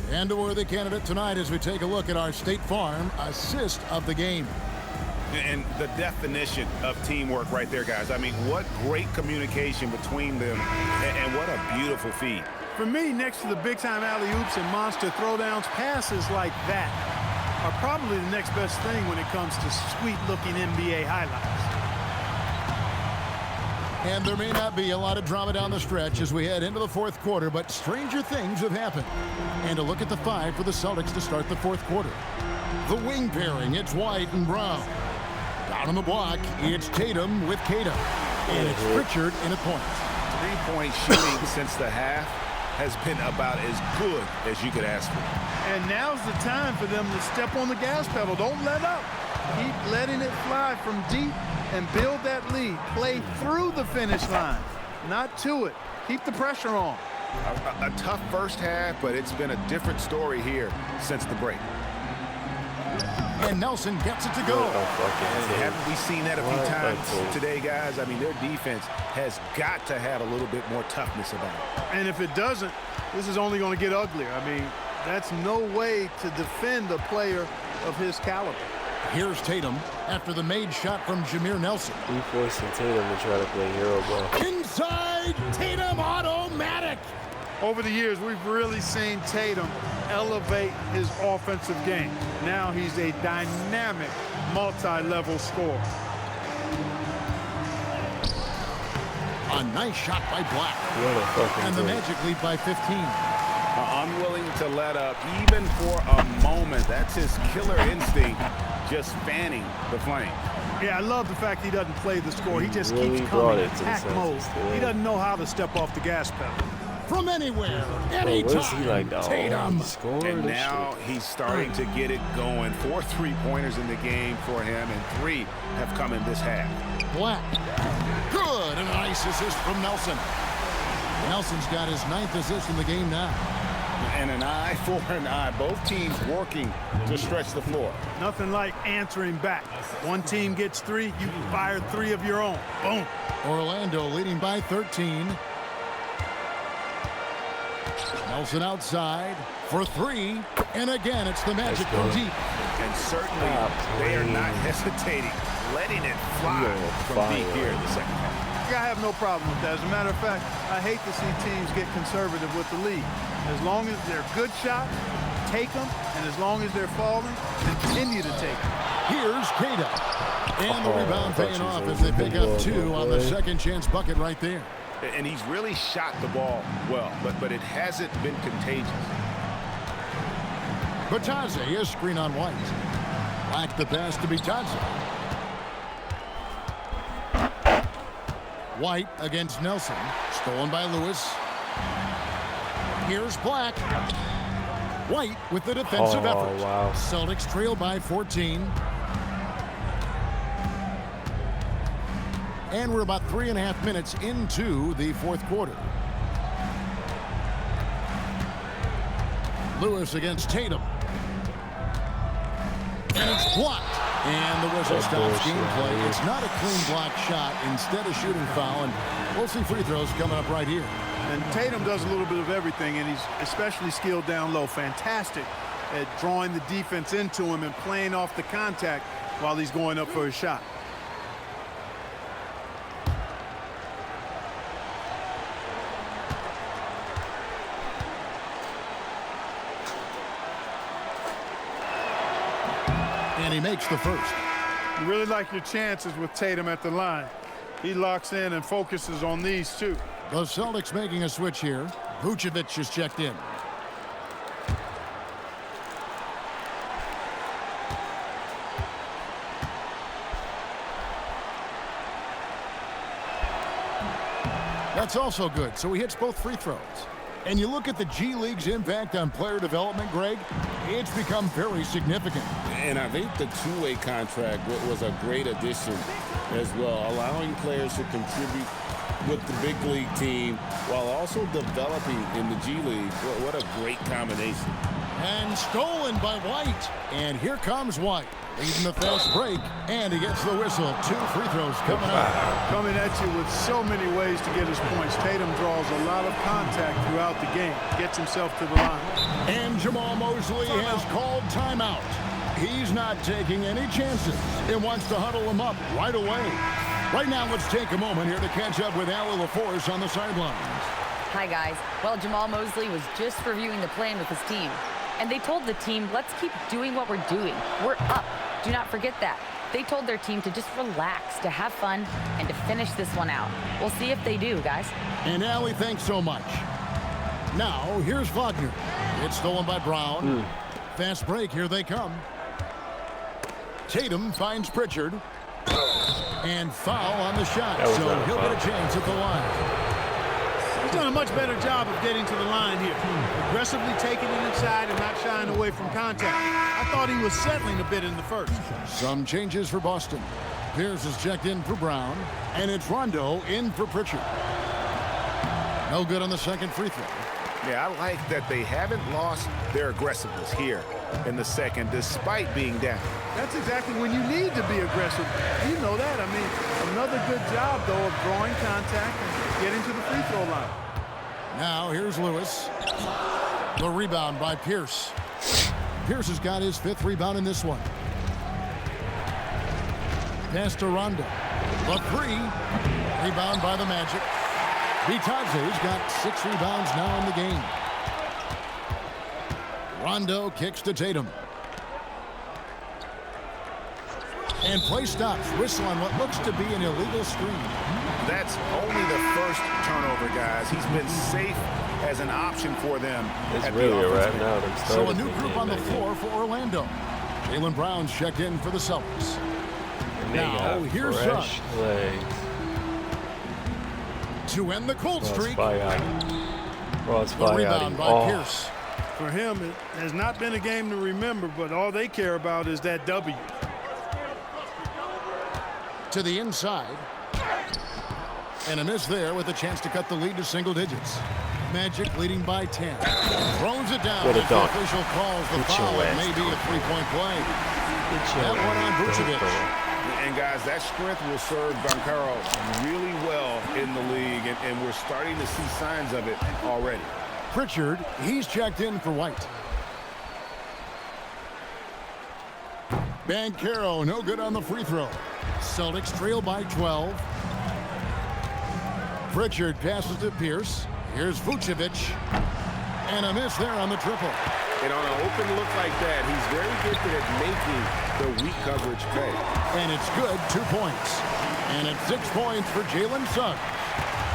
And a worthy candidate tonight as we take a look at our State Farm assist of the game. And the definition of teamwork right there, guys. I mean, what great communication between them, and what a beautiful feed. For me, next to the big-time alley-oops and monster throwdowns, passes like that are probably the next best thing when it comes to sweet-looking NBA highlights. And there may not be a lot of drama down the stretch as we head into the fourth quarter, but stranger things have happened. And a look at the 5 for the Celtics to start the fourth quarter. The wing pairing, it's White and Brown. Down on the block, it's Tatum with Tatum. And it's Pritchard in at point. 3-point shooting since the half has been about as good as you could ask for. And now's the time for them to step on the gas pedal. Don't let up. Keep letting it fly from deep and build that lead. Play through the finish line, not to it. Keep the pressure on. A tough first half, but it's been a different story here since the break. And Nelson gets it to go. Haven't we seen that a few times today, guys? I mean, their defense has got to have a little bit more toughness about it. And if it doesn't, this is only going to get uglier. I mean, that's no way to defend a player of his caliber. Here's Tatum after the made shot from Jameer Nelson. He forcing Tatum to try to play hero ball. Inside, Tatum automatic. Over the years, we've really seen Tatum elevate his offensive game. Now he's a dynamic, multi-level scorer. A nice shot by Black. What a fucking And the goal. Magic lead by 15. Unwilling to let up even for a moment. That's his killer instinct, just fanning the flame. Yeah, I love the fact he doesn't play the score. He just really keeps brought coming it to the attack senses mode. today. He doesn't know how to step off the gas pedal. From anywhere, Bro, anytime. what's he like? Oh, Tatum. he scored And this now shit. he's starting to get it going. 4 3-pointers in the game for him, and 3 have come in this half. Black. Good. And a nice assist from Nelson. Nelson's got his 9th assist in the game now. And an eye for an eye. Both teams working to stretch the floor. Nothing like answering back. One team gets 3, you fire 3 of your own. Boom. Orlando leading by 13. Nelson outside for 3. And again, it's the Magic from deep. And certainly they are not hesitating, letting it fly from deep here in the second half. I have no problem with that. As a matter of fact, I hate to see teams get conservative with the lead. As long as they're good shots, take them, and as long as they're falling, continue to take them. Here's Kata. And the rebound paying off as they pick up 2 on the second chance bucket right there. And he's really shot the ball well, but it hasn't been contagious. Bataze is screen on White. Black the pass to Bataze. White against Nelson. Stolen by Lewis. Here's Black. White with the defensive effort. Wow. Celtics trail by 14. And we're about 3.5 minutes into the fourth quarter. Lewis against Tatum. And it's blocked. And the whistle stops gameplay. It's not a clean block shot. Instead of shooting foul. And we'll see free throws coming up right here. And Tatum does a little bit of everything, and he's especially skilled down low. Fantastic at drawing the defense into him and playing off the contact while he's going up for his shot. And he makes the first. You really like your chances with Tatum at the line. He locks in and focuses on these two. The Celtics making a switch here. Vucevic is checked in. That's also good, so he hits both free throws. And you look at the G League's impact on player development, Greg, it's become very significant. And I think the two-way contract was a great addition as well, allowing players to contribute with the big league team while also developing in the G League. What a great combination. And stolen by White. And here comes White. Leading the fast break, and he gets the whistle. 2 free throws coming up. Coming at you with so many ways to get his points. Tatum draws a lot of contact throughout the game. Gets himself to the line. And Jamal Mosley has called timeout. He's not taking any chances and wants to huddle him up right away. Right now, let's take a moment here to catch up with Allie LaForce on the sidelines. Hi, guys. Well, Jamal Mosley was just reviewing the plan with his team. And they told the team, let's keep doing what we're doing. We're up. Do not forget that. They told their team to just relax, to have fun, and to finish this one out. We'll see if they do, guys. And Allie, thanks so much. Now, here's Wagner. It's stolen by Brown. Fast break, here they come. Tatum finds Pritchard. And foul on the shot, so he'll get a chance at the line. He's done a much better job of getting to the line here. Aggressively taking it inside and not shying away from contact. I thought he was settling a bit in the first. Some changes for Boston. Pierce is checked in for Brown, and it's Rondo in for Pritchard. No good on the second free throw. Yeah, I like that they haven't lost their aggressiveness here in the second, despite being down. That's exactly when you need to be aggressive. You know that. I mean, another good job, though, of drawing contact and getting to the free throw line. Now, here's Lewis. The rebound by Pierce. Pierce has got his 5th rebound in this one. Pass to Rondo. The 3. Rebound by the Magic. Bitaze's got 6 rebounds now in the game. Rondo kicks to Tatum. And play stops. Whistle on what looks to be an illegal screen. That's only the first turnover, guys. He's been safe as an option for them. It's really a rat now. So a new group on the floor for Orlando. Jaylen Brown's checked in for the Celtics. Now, here's fresh legs. To end the cold streak. The rebound by Pierce. For him, it has not been a game to remember, but all they care about is that W. To the inside. And a miss there with a chance to cut the lead to single digits. Magic leading by 10. Throws it down. What a dunk. The official calls the foul. It may be a three-point play. That one on Vucevic. And, guys, that strength will serve Banchero really well in the league, and we're starting to see signs of it already. Pritchard, he's checked in for White. Banchero, no good on the free throw. Celtics trail by 12. Pritchard passes to Pierce. Here's Vucevic. And a miss there on the triple. And on an open look like that, he's very gifted at making the weak coverage pay. And it's good, 2 points. And it's 6 points for Jalen Suggs.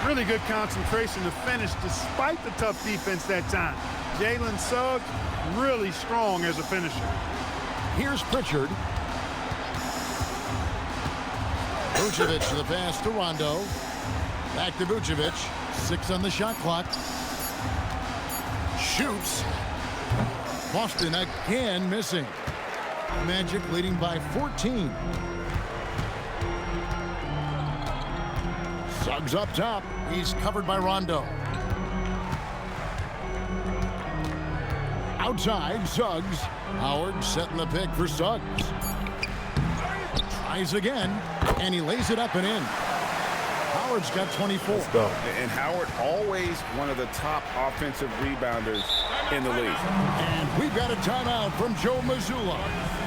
Really good concentration to finish despite the tough defense that time. Jalen Suggs, really strong as a finisher. Here's Pritchard. Vucevic to the pass to Rondo. Back to Vucevic. 6 on the shot clock. Shoots. Boston again missing. Magic leading by 14. Suggs up top. He's covered by Rondo. Outside, Suggs. Howard setting the pick for Suggs. Tries again, and he lays it up and in. Howard's got 24. Let's go. And Howard always one of the top offensive rebounders in the league. And we've got a timeout from Joe Mazzulla.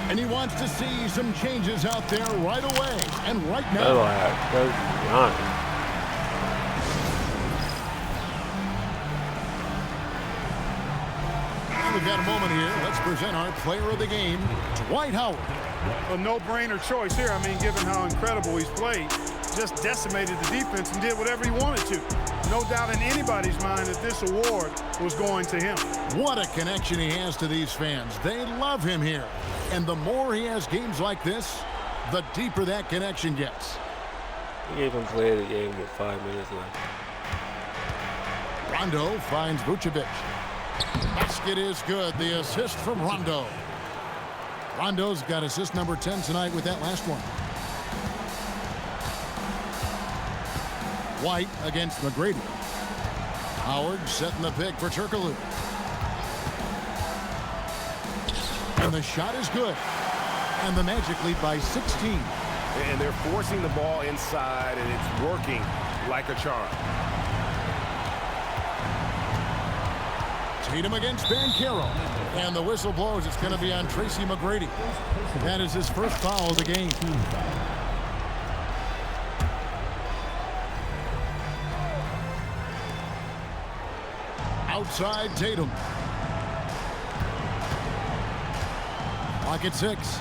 And he wants to see some changes out there right away and right now. We've got a moment here. Let's present our player of the game, Dwight Howard. A no-brainer choice here. I mean, given how incredible he's played, just decimated the defense and did whatever he wanted to. No doubt in anybody's mind that this award was going to him. What a connection he has to these fans. They love him here. And the more he has games like this, the deeper that connection gets. He gave him play of the game with 5 minutes left. Rondo finds Vucevic. Basket is good. The assist from Rondo. Rondo's got assist number 10 tonight with that last one. White against McGrady. Howard setting the pick for Turkoglu. And the shot is good. And the Magic lead by 16. And they're forcing the ball inside, and it's working like a charm. Tatum against Banchero. And the whistle blows. It's going to be on Tracy McGrady. That is his first foul of the game. Outside Tatum. Clock at 6.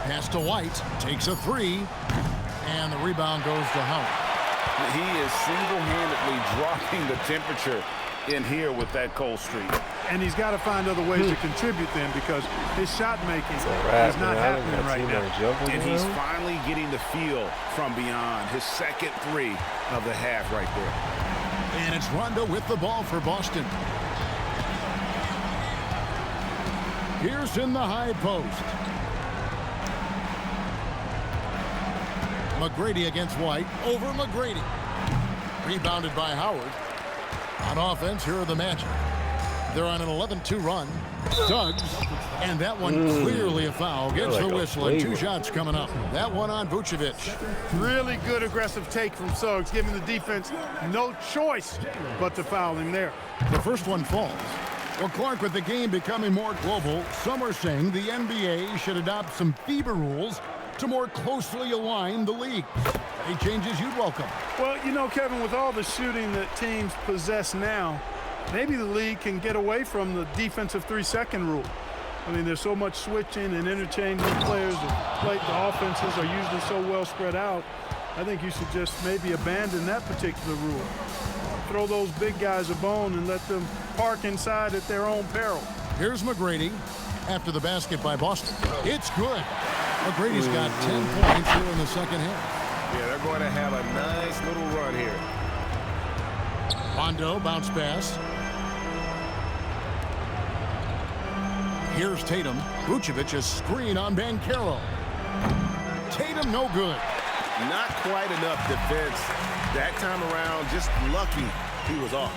Pass to White. Takes a 3. And the rebound goes to Howard. He is single-handedly dropping the temperature in here with that cold streak. And he's got to find other ways to contribute then, because his shot making is not happening right now. And he's finally getting the feel from beyond. His second 3 of the half right there. And it's Rondo with the ball for Boston. Pierce in the high post. McGrady against White. Over McGrady. Rebounded by Howard. On offense, here are the Magic. They're on an 11-2 run. Suggs. And that one clearly a foul. Gets the whistle and 2 shots coming up. That one on Vucevic. Really good aggressive take from Suggs, giving the defense no choice but to foul him there. The first one falls. Well, Clark, with the game becoming more global, some are saying the NBA should adopt some FIBA rules to more closely align the league. Any changes you'd welcome? Well, you know, Kevin, with all the shooting that teams possess now, maybe the league can get away from the defensive 3-second rule. I mean, there's so much switching and interchanging players. The offenses are usually so well spread out. I think you should just maybe abandon that particular rule. Throw those big guys a bone and let them park inside at their own peril. Here's McGrady after the basket by Boston. It's good. McGrady's got 10 points here in the second half. Yeah, they're going to have a nice little run here. Rondo bounce pass. Here's Tatum. Vucevic, a screen on Banchero. Tatum no good. Not quite enough defense that time around. Just lucky he was off.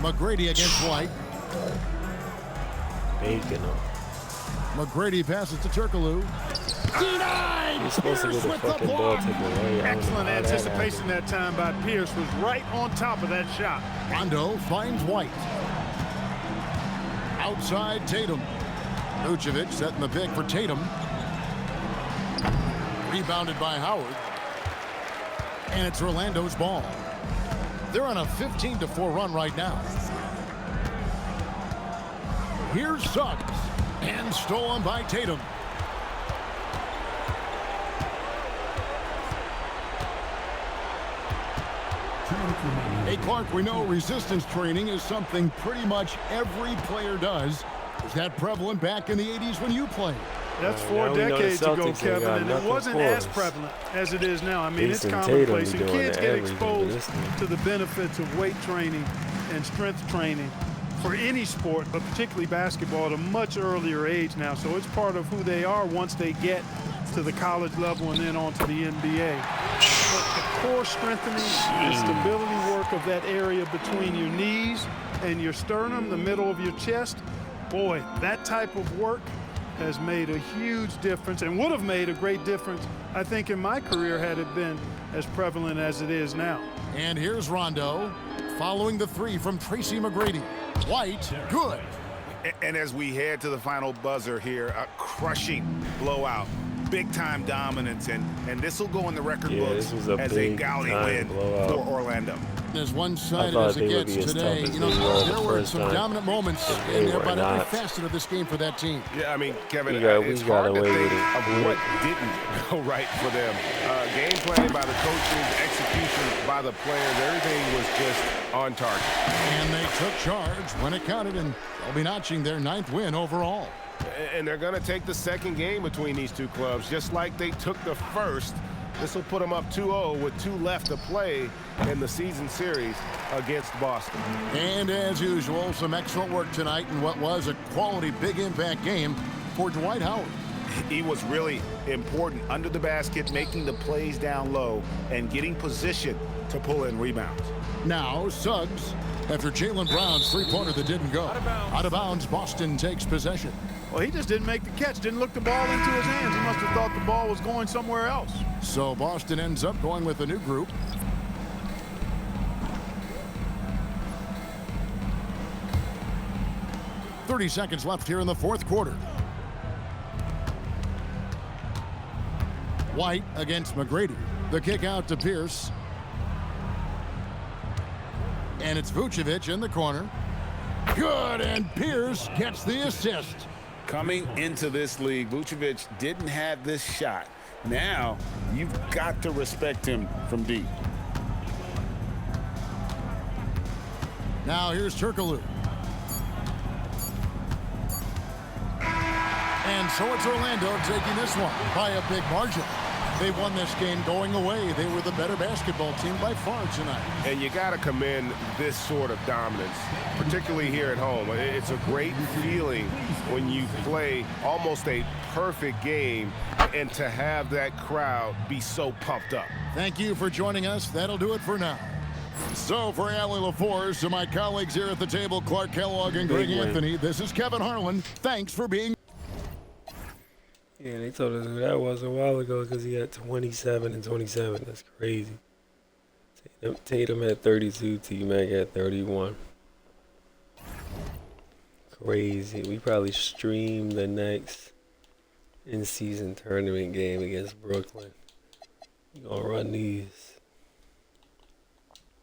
McGrady against White. Bacon him. McGrady passes to Turkoglu. Denied! He's supposed to get the fucking ball taken away. Excellent anticipation that time by Pierce. Was right on top of that shot. Rondo finds White. Outside Tatum. Vucevic setting the pick for Tatum. Rebounded by Howard. And it's Orlando's ball. They're on a 15-4 run right now. Here's Suggs. And stolen by Tatum. Hey, Clark, we know resistance training is something pretty much every player does. Was that prevalent back in the 80s when you played? That's 4 decades ago, Kevin, and it wasn't as prevalent as it is now. I mean, it's commonplace, and kids get exposed to the benefits of weight training and strength training for any sport, but particularly basketball, at a much earlier age now. So it's part of who they are once they get to the college level and then on to the NBA. But the core strengthening and stability work of that area between your knees and your sternum, the middle of your chest, boy, that type of work has made a huge difference and would have made a great difference, I think, in my career had it been as prevalent as it is now. And here's Rondo following the three from Tracy McGrady. White, good. And as we head to the final buzzer here, a crushing blowout. Big-time dominance, and this will go in the record books as a gaudy win for Orlando. As one-sided as it gets today, you know, there were some dominant moments in there about every facet of this game for that team. Yeah, I mean, Kevin, it's hard to think of what didn't go right for them. Game planning by the coaches, execution by the players, everything was just on target. And they took charge when it counted, and they'll be notching their 9th win overall. And they're going to take the second game between these two clubs, just like they took the first. This will put them up 2-0 with 2 left to play in the season series against Boston. And as usual, some excellent work tonight in what was a quality big impact game for Dwight Howard. He was really important under the basket, making the plays down low and getting position to pull in rebounds. Now Suggs, after Jaylen Brown's three-pointer that didn't go. Out of bounds, Boston takes possession. Well, he just didn't make the catch, didn't look the ball into his hands. He must have thought the ball was going somewhere else. So Boston ends up going with a new group. .30 seconds left here in the fourth quarter. White against McGrady. The kick out to Pierce. And it's Vucevic in the corner. Good, and Pierce gets the assist. Coming into this league, Vucevic didn't have this shot. Now, you've got to respect him from deep. Now here's Turkoglu. And so it's Orlando taking this one by a big margin. They won this game going away. They were the better basketball team by far tonight. And you got to commend this sort of dominance, particularly here at home. It's a great feeling when you play almost a perfect game and to have that crowd be so pumped up. Thank you for joining us. That'll do it for now. So for Allie LaForce, to my colleagues here at the table, Clark Kellogg and Greg Anthony, this is Kevin Harlan. Thanks for being. Yeah, they told us who that was a while ago because he had 27 and 27. That's crazy. Tatum had 32, T-Mac had 31. Crazy. We probably stream the next in-season tournament game against Brooklyn. We're going to run these.